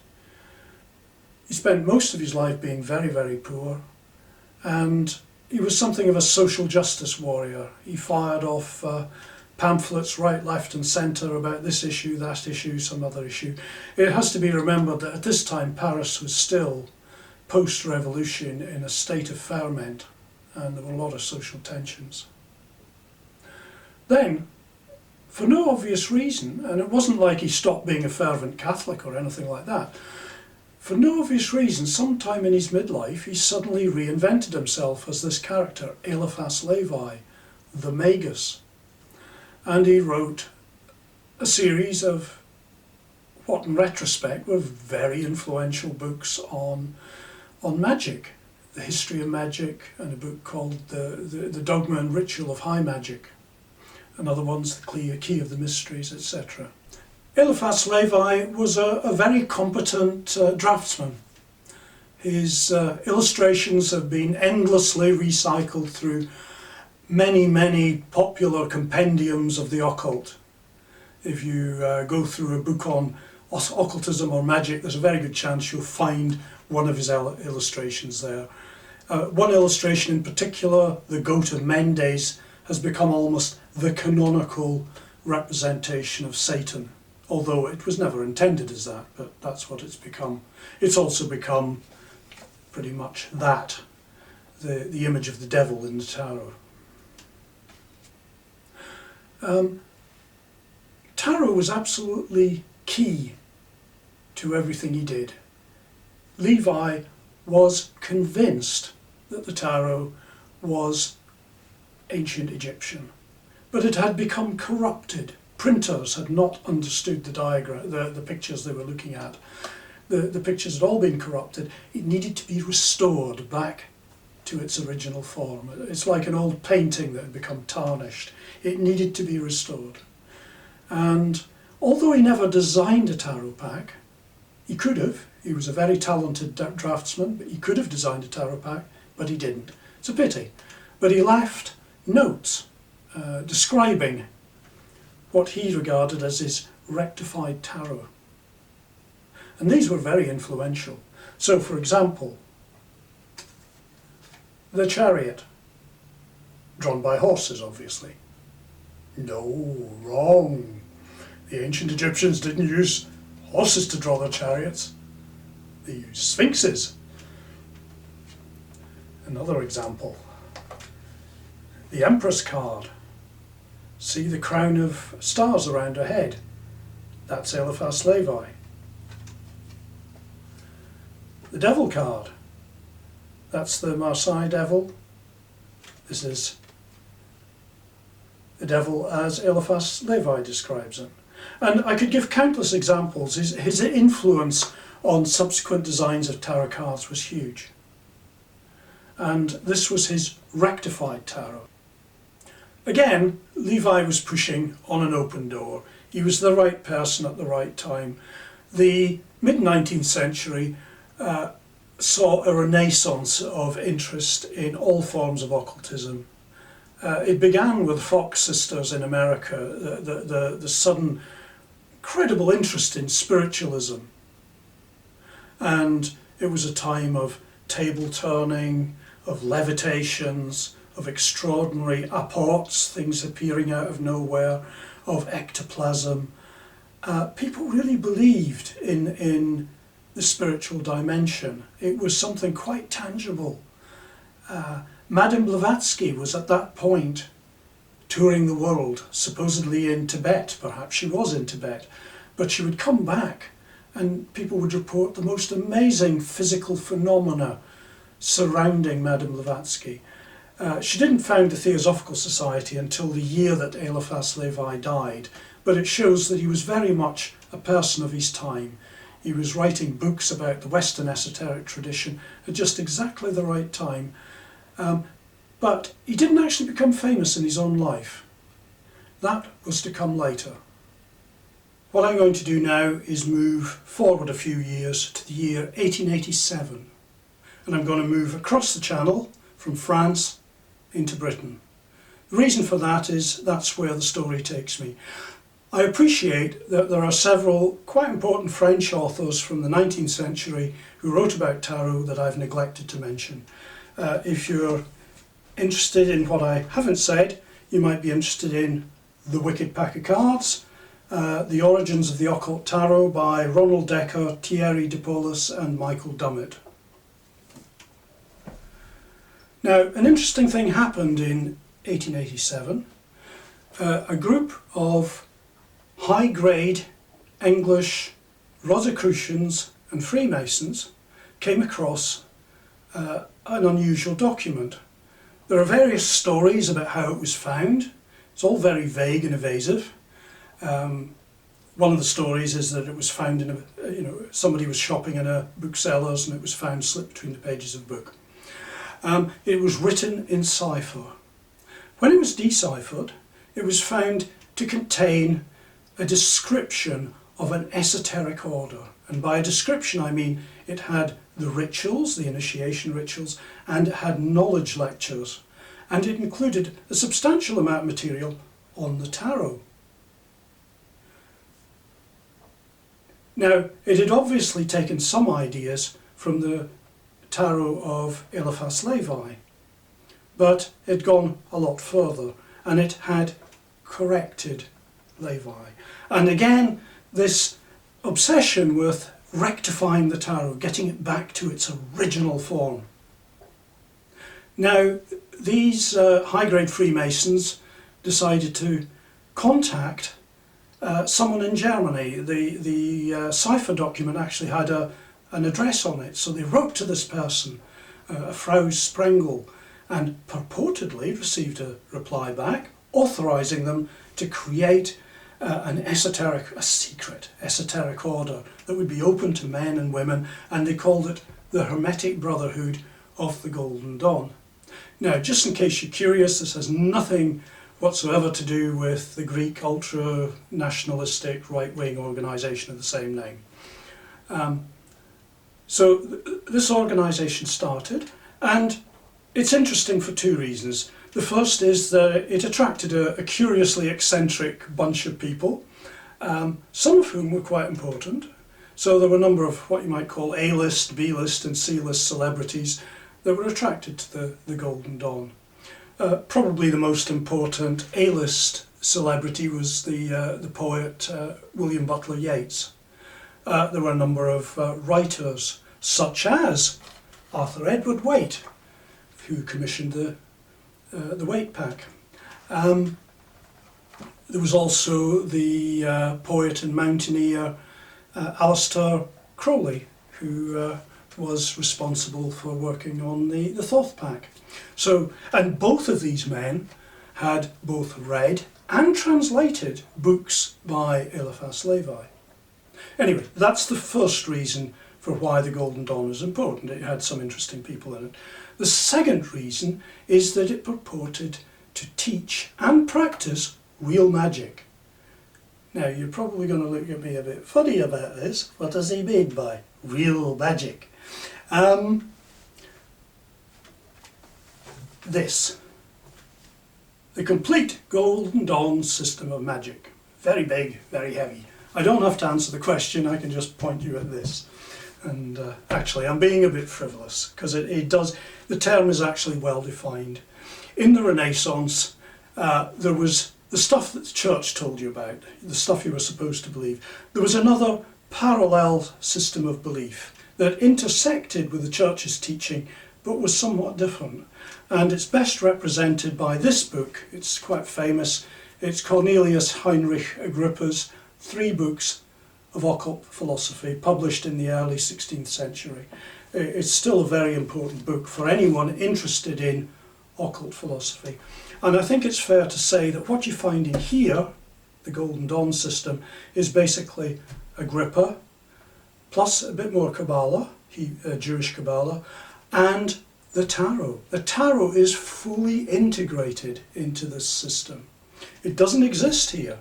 He spent most of his life being very, very poor, and he was something of a social justice warrior. He fired off pamphlets right, left and centre about this issue, that issue, some other issue. It has to be remembered that at this time Paris was still post-revolution in a state of ferment, and there were a lot of social tensions. Then, for no obvious reason, and it wasn't like he stopped being a fervent Catholic or anything like that, for no obvious reason, sometime in his midlife, he suddenly reinvented himself as this character, Eliphas Levi, the Magus. And he wrote a series of what in retrospect were very influential books on magic. The History of Magic, and a book called the Dogma and Ritual of High Magic. Another one's The Key of the Mysteries, etc. Eliphas Levi was a very competent draftsman. His illustrations have been endlessly recycled through many, many popular compendiums of the occult. If you go through a book on occultism or magic, there's a very good chance you'll find one of his illustrations there. One illustration in particular, the goat of Mendes, has become almost the canonical representation of Satan, although it was never intended as that, but that's what it's become. It's also become pretty much that, the image of the devil in the tarot. Tarot was absolutely key to everything he did. Levi was convinced that the tarot was ancient Egyptian, but it had become corrupted. Printers had not understood the diagram, the pictures they were looking at. The pictures had all been corrupted. It needed to be restored back to its original form. It's like an old painting that had become tarnished. It needed to be restored. And although he never designed a tarot pack, he could have. He was a very talented draftsman, but he could have designed a tarot pack, but he didn't. It's a pity. But he left notes describing what he regarded as his rectified tarot. And these were very influential. So, for example, the chariot, drawn by horses, obviously. No, wrong. The ancient Egyptians didn't use horses to draw their chariots. They used sphinxes. Another example, the Empress card. See the crown of stars around her head? That's Eliphas Levi. The Devil card. That's the Marseille Devil. This is the devil as Eliphas Levi describes it. And I could give countless examples. His influence on subsequent designs of tarot cards was huge. And this was his rectified tarot. Again, Levi was pushing on an open door. He was the right person at the right time. The mid-19th century saw a renaissance of interest in all forms of occultism. It began with Fox sisters in America, the sudden incredible interest in spiritualism. And it was a time of table turning, of levitations, of extraordinary apports, things appearing out of nowhere, of ectoplasm. People really believed in the spiritual dimension. It was something quite tangible. Madame Blavatsky was at that point touring the world, supposedly in Tibet. Perhaps she was in Tibet, but she would come back and people would report the most amazing physical phenomena surrounding Madame Blavatsky. She didn't found the Theosophical Society until the year that Eliphas Levi died, but it shows that he was very much a person of his time. He was writing books about the Western esoteric tradition at just exactly the right time. But he didn't actually become famous in his own life. That was to come later. What I'm going to do now is move forward a few years to the year 1887. And I'm going to move across the channel from France into Britain. The reason for that is that's where the story takes me. I appreciate that there are several quite important French authors from the 19th century who wrote about tarot that I've neglected to mention. If you're interested in what I haven't said, you might be interested in The Wicked Pack of Cards, The Origins of the Occult Tarot by Ronald Decker, Thierry Depolis and Michael Dummett. Now, an interesting thing happened in 1887. A group of high-grade English Rosicrucians and Freemasons came across an unusual document. There are various stories about how it was found. It's all very vague and evasive. One of the stories is that it was found in somebody was shopping in a bookseller's and it was found slipped between the pages of a book. It was written in cipher. When it was deciphered, it was found to contain a description of an esoteric order. And by a description I mean it had the rituals, the initiation rituals, and it had knowledge lectures. And it included a substantial amount of material on the tarot. Now, it had obviously taken some ideas from the tarot of Eliphas Levi, but it had gone a lot further, and it had corrected Levi. And again, this obsession with rectifying the tarot, getting it back to its original form. Now, these high-grade Freemasons decided to contact someone in Germany. The cipher document actually had an address on it, so they wrote to this person, Frau Sprengel, and purportedly received a reply back authorising them to create a secret esoteric order that would be open to men and women, and they called it the Hermetic Brotherhood of the Golden Dawn. Now, just in case you're curious, this has nothing whatsoever to do with the Greek ultra-nationalistic right-wing organisation of the same name. So this organisation started, and it's interesting for two reasons. The first is that it attracted a curiously eccentric bunch of people, some of whom were quite important. So there were a number of what you might call A-list, B-list and C-list celebrities that were attracted to the Golden Dawn. Probably the most important A-list celebrity was the poet William Butler Yeats. There were a number of writers, such as Arthur Edward Waite, who commissioned the Waite Pack. There was also the poet and mountaineer Aleister Crowley, who was responsible for working on the Thoth Pack. So, and both of these men had both read and translated books by Eliphas Levi. Anyway, that's the first reason for why the Golden Dawn is important. It had some interesting people in it. The second reason is that it purported to teach and practice real magic. Now, you're probably going to look at me a bit funny about this. What does he mean by real magic? This. The complete Golden Dawn system of magic. Very big, very heavy. I don't have to answer the question, I can just point you at this. And actually, I'm being a bit frivolous, because it does, the term is actually well defined. In the Renaissance, there was the stuff that the church told you about, the stuff you were supposed to believe. There was another parallel system of belief that intersected with the church's teaching, but was somewhat different. And it's best represented by this book. It's quite famous. It's Cornelius Heinrich Agrippa's 3 books of occult philosophy, published in the early 16th century. It's still a very important book for anyone interested in occult philosophy. And I think it's fair to say that what you find in here, the Golden Dawn system, is basically Agrippa, plus a bit more Kabbalah, Jewish Kabbalah, and the Tarot. The Tarot is fully integrated into this system. It doesn't exist here.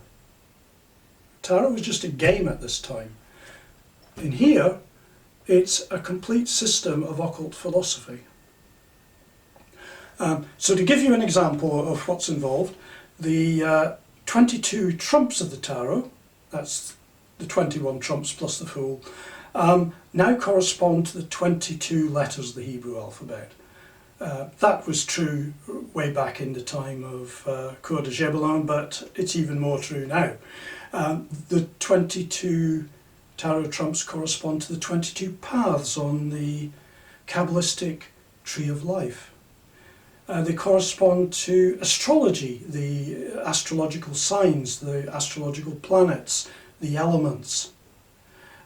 Tarot was just a game at this time. In here, it's a complete system of occult philosophy. So to give you an example of what's involved, the 22 trumps of the Tarot, that's the 21 trumps plus the Fool, now correspond to the 22 letters of the Hebrew alphabet. That was true way back in the time of Coeur de Gébelin, but it's even more true now. The 22 tarot trumps correspond to the 22 paths on the Kabbalistic Tree of Life. They correspond to astrology, the astrological signs, the astrological planets, the elements.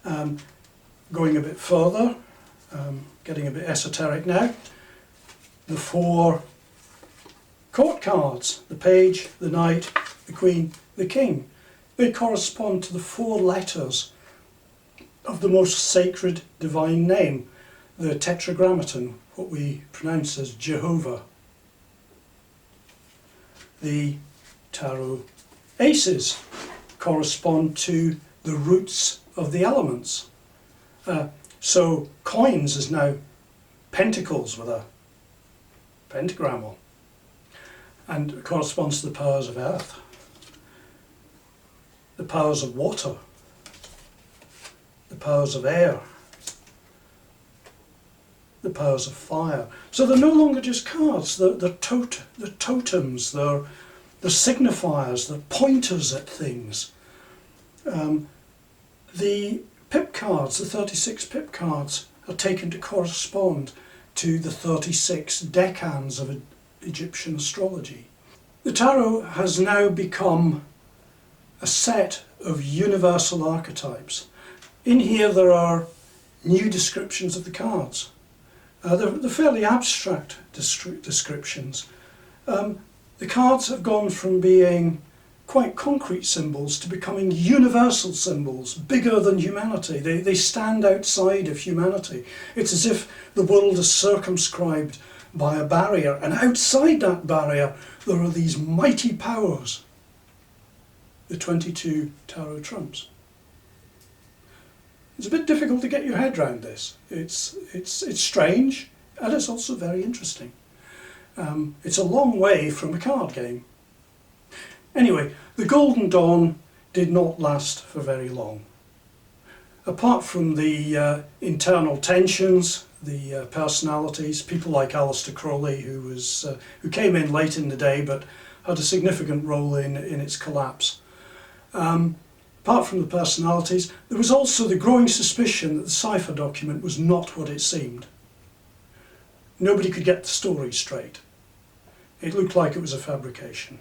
Going a bit further, getting a bit esoteric now, the 4 court cards, the page, the knight, the queen, the king. They correspond to the 4 letters of the most sacred divine name, the Tetragrammaton, what we pronounce as Jehovah. The tarot aces correspond to the roots of the elements. So coins is now pentacles with a pentagram on, and it corresponds to the powers of earth, the powers of water, powers of air, the powers of fire. So they're no longer just cards, they're totems, they're signifiers, they're pointers at things. The pip cards, the 36 pip cards, are taken to correspond to the 36 decans of Egyptian astrology. The tarot has now become a set of universal archetypes. In here there are new descriptions of the cards. They're fairly abstract descriptions. The cards have gone from being quite concrete symbols to becoming universal symbols, bigger than humanity. They stand outside of humanity. It's as if the world is circumscribed by a barrier, and outside that barrier there are these mighty powers, the 22 tarot trumps. It's a bit difficult to get your head around this. It's strange, and it's also very interesting. It's a long way from a card game. Anyway, the Golden Dawn did not last for very long. Apart from the internal tensions, the personalities, people like Aleister Crowley, who came in late in the day but had a significant role in its collapse. Apart from the personalities, there was also the growing suspicion that the cipher document was not what it seemed. Nobody could get the story straight. It looked like it was a fabrication.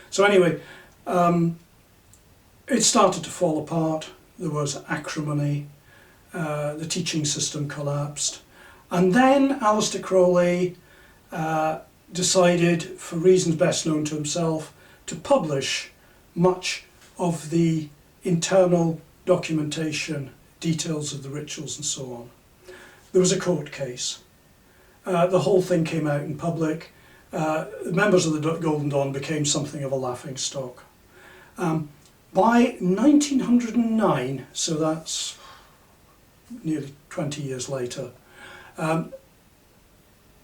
So anyway, it started to fall apart. There was acrimony, the teaching system collapsed, and then Aleister Crowley decided, for reasons best known to himself, to publish much of the internal documentation, details of the rituals and so on. There was a court case. The whole thing came out in public. Members of the Golden Dawn became something of a laughingstock. By 1909, so that's nearly 20 years later,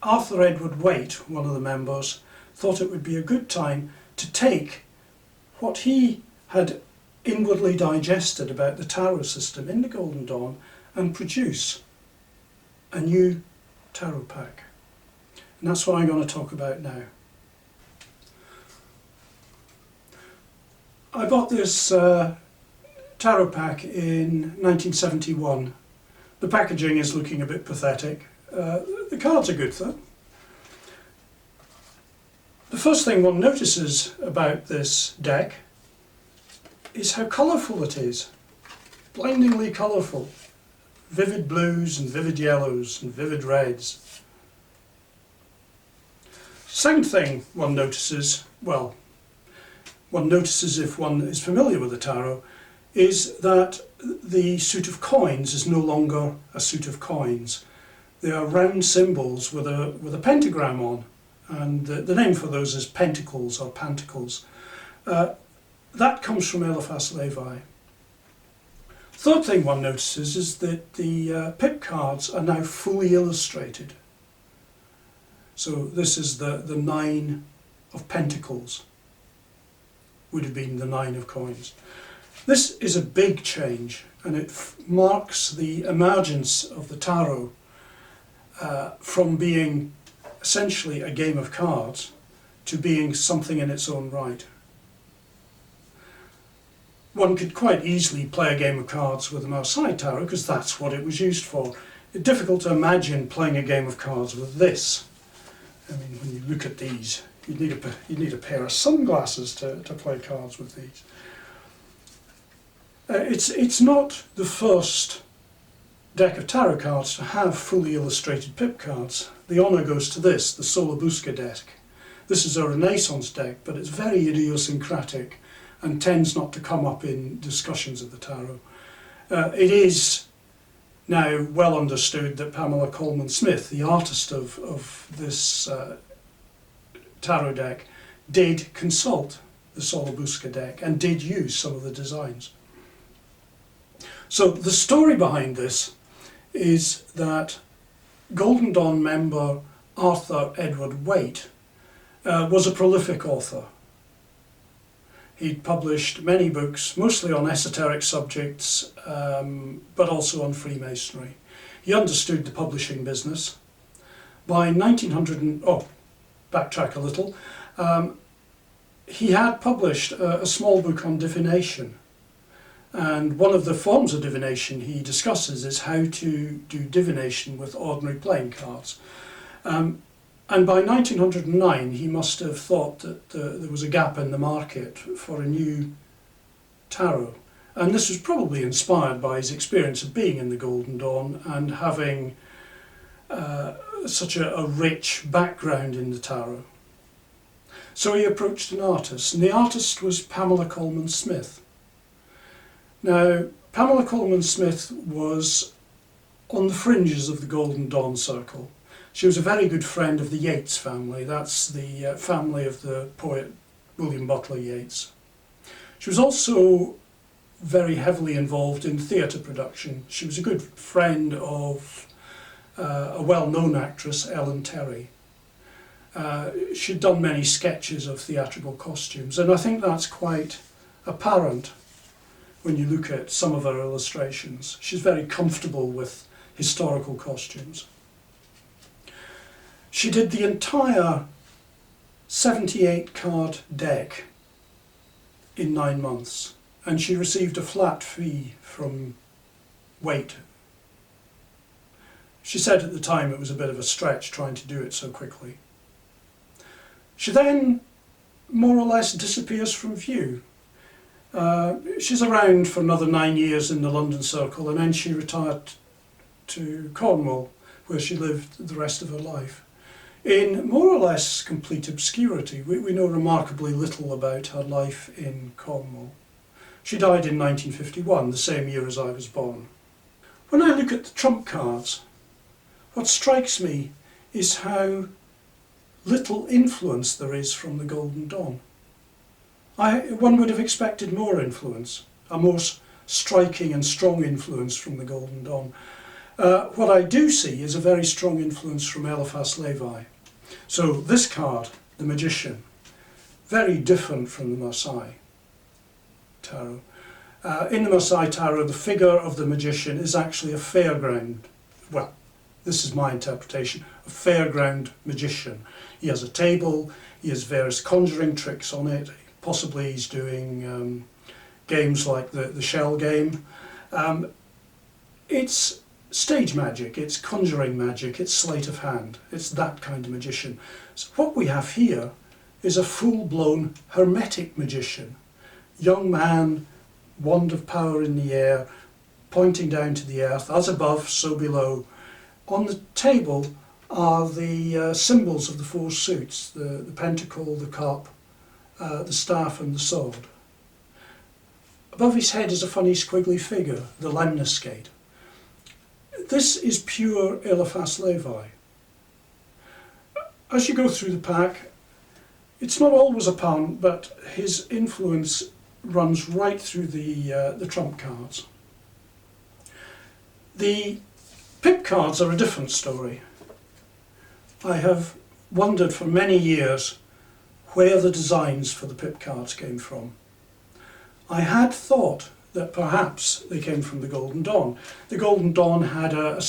Arthur Edward Waite, one of the members, thought it would be a good time to take what he had inwardly digested about the tarot system in the Golden Dawn and produce a new tarot pack. And that's what I'm going to talk about now. I bought this tarot pack in 1971. The packaging is looking a bit pathetic. The cards are good though. The first thing one notices about this deck is how colourful it is. Blindingly colourful. Vivid blues and vivid yellows and vivid reds. Second thing one notices, well, one notices if one is familiar with the tarot, is that the suit of coins is no longer a suit of coins. They are round symbols with a pentagram on, and the name for those is pentacles or pantacles. That comes from Eliphas Levi. Third thing one notices is that the pip cards are now fully illustrated. So this is the 9 of pentacles, would have been the 9 of coins. This is a big change, and it marks the emergence of the tarot from being essentially a game of cards to being something in its own right. One could quite easily play a game of cards with a Marseille tarot because that's what it was used for. It's difficult to imagine playing a game of cards with this. I mean, when you look at these, you'd need a pair of sunglasses to play cards with these. It's not the first deck of tarot cards to have fully illustrated pip cards. The honour goes to this, the Solabusca deck. This is a Renaissance deck, but it's very idiosyncratic and tends not to come up in discussions of the tarot. It is now well understood that Pamela Colman Smith, the artist of this tarot deck, did consult the Solabusca deck and did use some of the designs. So the story behind this is that Golden Dawn member Arthur Edward Waite was a prolific author. He'd published many books, mostly on esoteric subjects, but also on Freemasonry. He understood the publishing business. By 1900, backtrack a little, he had published a small book on divination. And one of the forms of divination he discusses is how to do divination with ordinary playing cards. And by 1909 he must have thought that there was a gap in the market for a new tarot. And this was probably inspired by his experience of being in the Golden Dawn and having such a rich background in the tarot. So he approached an artist, and the artist was Pamela Colman Smith. Now, Pamela Colman Smith was on the fringes of the Golden Dawn circle. She was a very good friend of the Yeats family. That's the family of the poet William Butler Yeats. She was also very heavily involved in theatre production. She was a good friend of a well-known actress, Ellen Terry. She'd done many sketches of theatrical costumes, and I think that's quite apparent when you look at some of her illustrations. She's very comfortable with historical costumes. She did the entire 78 card deck in 9 months, and she received a flat fee from Waite. She said at the time it was a bit of a stretch trying to do it so quickly. She then more or less disappears from view. She's around for another 9 years in the London circle, and then she retired to Cornwall, where she lived the rest of her life. In more or less complete obscurity. We know remarkably little about her life in Cornwall. She died in 1951, the same year as I was born. When I look at the trump cards, what strikes me is how little influence there is from the Golden Dawn. One would have expected more influence, a more striking and strong influence from the Golden Dawn. What I do see is a very strong influence from Eliphas Levi. So this card, the Magician, very different from the Marseille Tarot. In the Marseille Tarot, the figure of the Magician is actually a fairground, well, this is my interpretation, a fairground magician. He has a table, he has various conjuring tricks on it, possibly he's doing games like the shell game. It's stage magic, it's conjuring magic, it's sleight of hand, it's that kind of magician. So what we have here is a full-blown hermetic magician. Young man, wand of power in the air, pointing down to the earth, as above, so below. On the table are the symbols of the four suits, the pentacle, the cup, the staff and the sword. Above his head is a funny squiggly figure, the lemniscate. This is pure Eliphas Levi. As you go through the pack, it's not always apparent, but his influence runs right through the trump cards. The pip cards are a different story. I have wondered for many years where the designs for the pip cards came from. I had thought that perhaps they came from the Golden Dawn. The Golden Dawn had a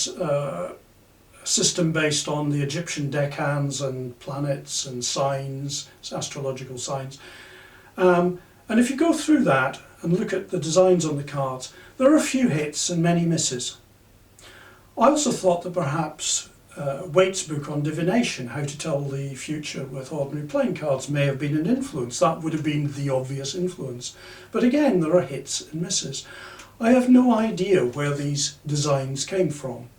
system based on the Egyptian decans and planets and signs, astrological signs. And if you go through that and look at the designs on the cards, there are a few hits and many misses. I also thought that perhaps Waite's book on divination, how to tell the future with ordinary playing cards, may have been an influence. That would have been the obvious influence. But again, there are hits and misses. I have no idea where these designs came from.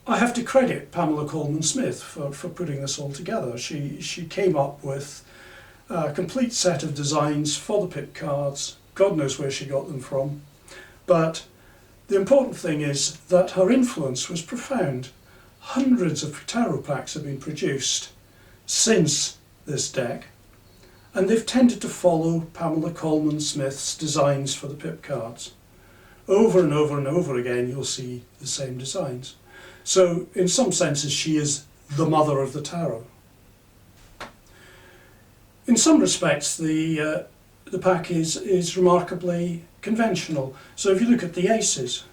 I have to credit Pamela Colman Smith for putting this all together. She came up with a complete set of designs for the pip cards. God knows where she got them from. But the important thing is that her influence was profound. Hundreds of tarot packs have been produced since this deck, and they've tended to follow Pamela Colman Smith's designs for the pip cards. Over and over and over again you'll see the same designs. So in some senses she is the mother of the tarot. In some respects, the pack is remarkably conventional. So if you look at the aces,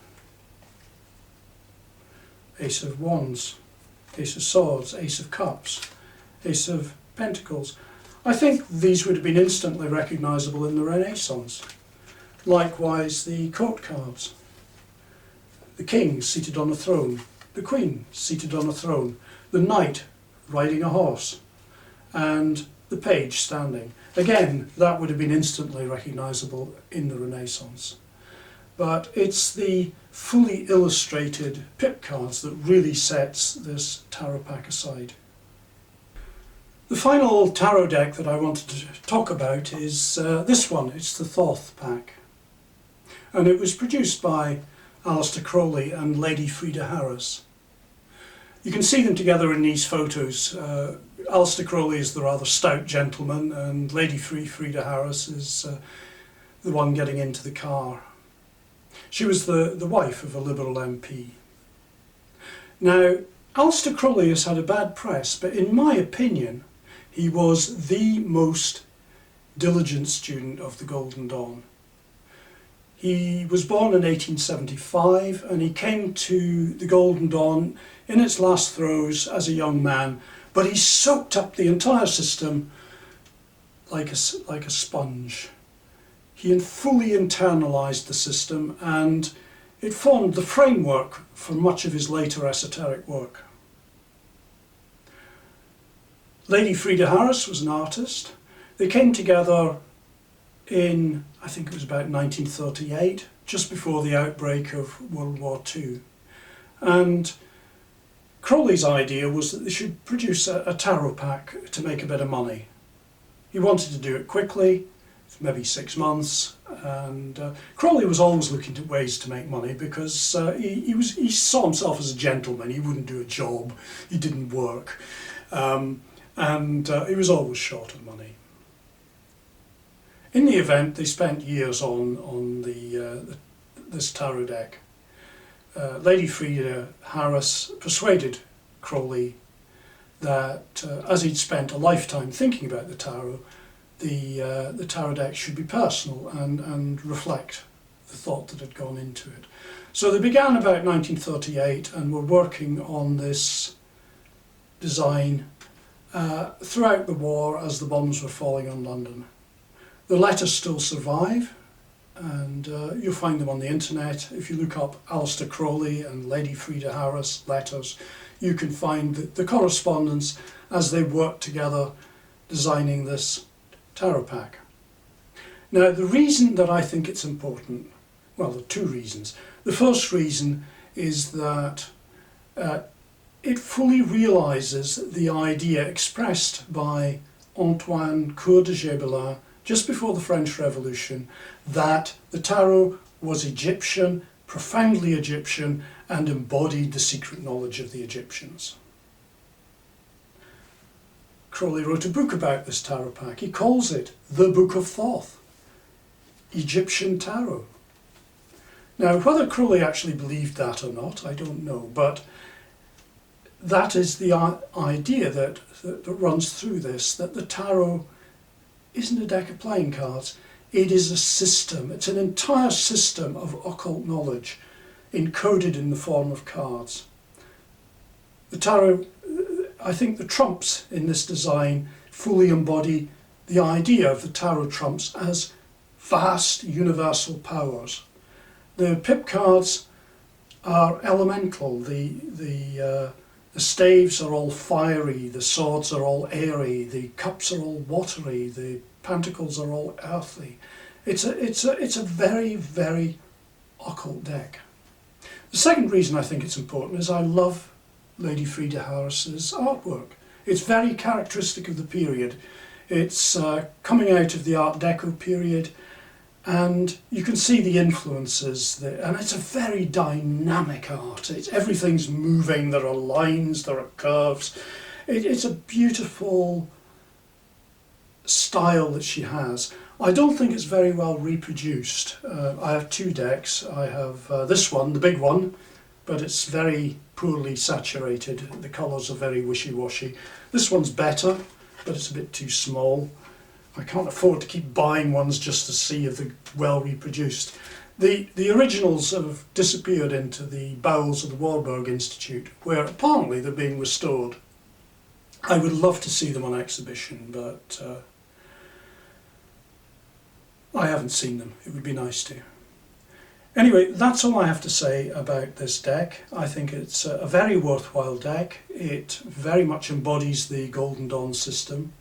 Ace of Wands, Ace of Swords, Ace of Cups, Ace of Pentacles, I think these would have been instantly recognisable in the Renaissance. Likewise, the court cards. The king seated on a throne, the queen seated on a throne, the knight riding a horse, and the page standing. Again, that would have been instantly recognisable in the Renaissance. But it's the fully illustrated pip cards that really sets this tarot pack aside. The final tarot deck that I wanted to talk about is this one. It's the Thoth pack. And it was produced by Aleister Crowley and Lady Freda Harris. You can see them together in these photos. Aleister Crowley is the rather stout gentleman, and Lady Freda Harris is the one getting into the car. She was the wife of a Liberal MP. Now, Aleister Crowley has had a bad press, but in my opinion, he was the most diligent student of the Golden Dawn. He was born in 1875 and he came to the Golden Dawn in its last throes as a young man, but he soaked up the entire system like a sponge. He fully internalised the system, and it formed the framework for much of his later esoteric work. Lady Freda Harris was an artist. They came together in, I think it was about 1938, just before the outbreak of World War II. And Crowley's idea was that they should produce a tarot pack to make a bit of money. He wanted to do it quickly, maybe 6 months, and Crowley was always looking at ways to make money because he saw himself as a gentleman. He wouldn't do a job, he didn't work, and he was always short of money. In the event, they spent years on this tarot deck. Lady Freda Harris persuaded Crowley that as he'd spent a lifetime thinking about the tarot deck should be personal and reflect the thought that had gone into it. So they began about 1938 and were working on this design throughout the war as the bombs were falling on London. The letters still survive, and you'll find them on the internet. If you look up Aleister Crowley and Lady Freda Harris letters, you can find the correspondence as they worked together designing this tarot pack. Now, the reason that I think it's important, well, there are two reasons. The first reason is that it fully realises the idea expressed by Antoine Coeur de Gébelin just before the French Revolution, that the tarot was Egyptian, profoundly Egyptian, and embodied the secret knowledge of the Egyptians. Crowley wrote a book about this tarot pack. He calls it The Book of Thoth, Egyptian Tarot. Now, whether Crowley actually believed that or not, I don't know, but that is the idea that runs through this, that the tarot isn't a deck of playing cards, it is a system. It's an entire system of occult knowledge encoded in the form of cards. The tarot, I think the trumps in this design fully embody the idea of the tarot trumps as vast universal powers. The pip cards are elemental. The staves are all fiery, the swords are all airy, the cups are all watery, the pentacles are all earthy. It's a very, very occult deck. The second reason I think it's important is I love Lady Freda Harris's artwork. It's very characteristic of the period. It's coming out of the Art Deco period, and you can see the influences, and it's a very dynamic art. Everything's moving, there are lines, there are curves. It's a beautiful style that she has. I don't think it's very well reproduced. I have two decks. I have this one, the big one, but it's very poorly saturated. The colours are very wishy-washy. This one's better, but it's a bit too small. I can't afford to keep buying ones just to see if they're well reproduced. The originals have disappeared into the bowels of the Warburg Institute, where apparently they're being restored. I would love to see them on exhibition, but I haven't seen them. It would be nice to. Anyway, that's all I have to say about this deck. I think it's a very worthwhile deck. It very much embodies the Golden Dawn system.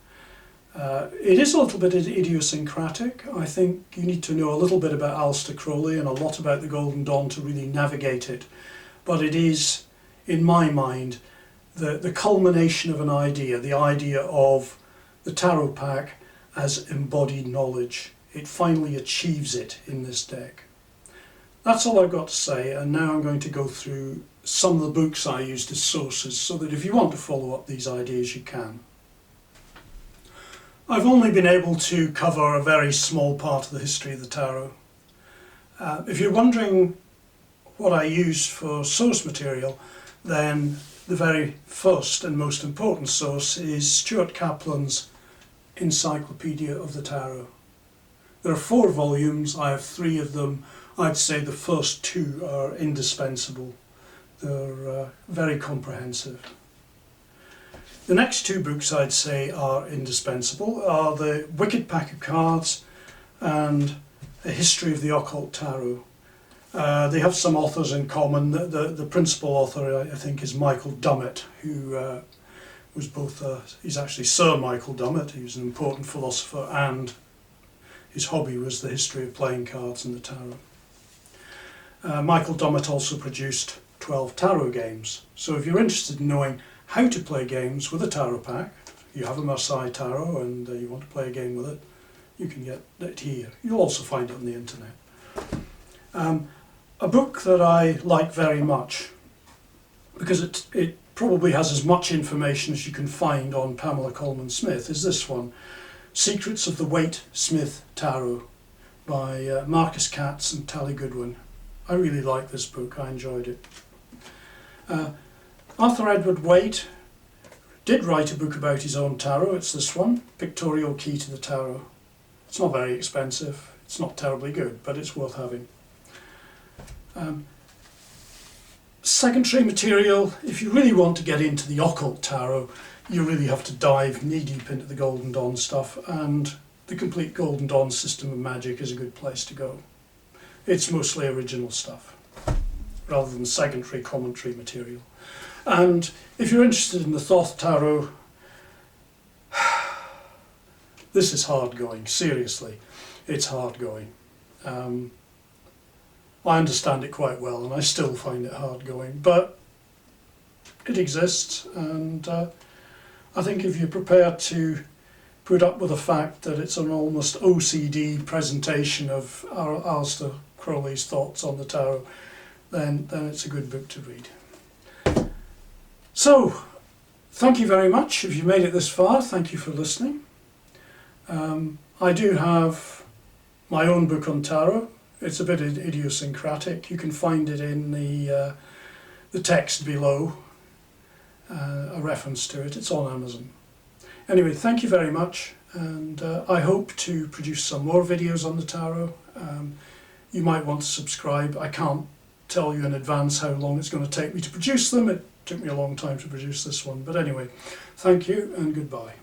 It is a little bit idiosyncratic. I think you need to know a little bit about Aleister Crowley and a lot about the Golden Dawn to really navigate it. But it is, in my mind, the culmination of an idea, the idea of the tarot pack as embodied knowledge. It finally achieves it in this deck. That's all I've got to say, and now I'm going to go through some of the books I used as sources so that if you want to follow up these ideas, you can. I've only been able to cover a very small part of the history of the tarot. If you're wondering what I used for source material, then the very first and most important source is Stuart Kaplan's Encyclopedia of the Tarot. There are 4 volumes, I have 3 of them. I'd say the first 2 are indispensable. They're very comprehensive. The next 2 books I'd say are indispensable are the Wicked Pack of Cards and A History of the Occult Tarot. They have some authors in common. The principal author, I think, is Michael Dummett, who was both, he's actually Sir Michael Dummett. He was an important philosopher, and his hobby was the history of playing cards and the tarot. Michael Dummett also produced 12 tarot games. So if you're interested in knowing how to play games with a tarot pack, you have a Marseille tarot and you want to play a game with it, you can get it here. You'll also find it on the internet. A book that I like very much, because it probably has as much information as you can find on Pamela Colman Smith, is this one, Secrets of the Waite Smith Tarot by Marcus Katz and Tally Goodwin. I really like this book, I enjoyed it. Arthur Edward Waite did write a book about his own tarot. It's this one, Pictorial Key to the Tarot. It's not very expensive, it's not terribly good, but it's worth having. Secondary material, if you really want to get into the occult tarot, you really have to dive knee-deep into the Golden Dawn stuff, and the complete Golden Dawn system of magic is a good place to go. It's mostly original stuff, rather than secondary commentary material. And if you're interested in the Thoth tarot, this is hard going, seriously, it's hard going. I understand it quite well and I still find it hard going, but it exists, and I think if you're prepared to put up with the fact that it's an almost OCD presentation of Aleister Crowley's thoughts on the tarot, then it's a good book to read. So, thank you very much. If you made it this far, thank you for listening. I do have my own book on tarot. It's a bit idiosyncratic. You can find it in the text below, a reference to it. It's on Amazon. Anyway, thank you very much, and I hope to produce some more videos on the tarot. You might want to subscribe. I can't tell you in advance how long it's going to take me to produce them. It took me a long time to produce this one, but anyway, thank you and goodbye.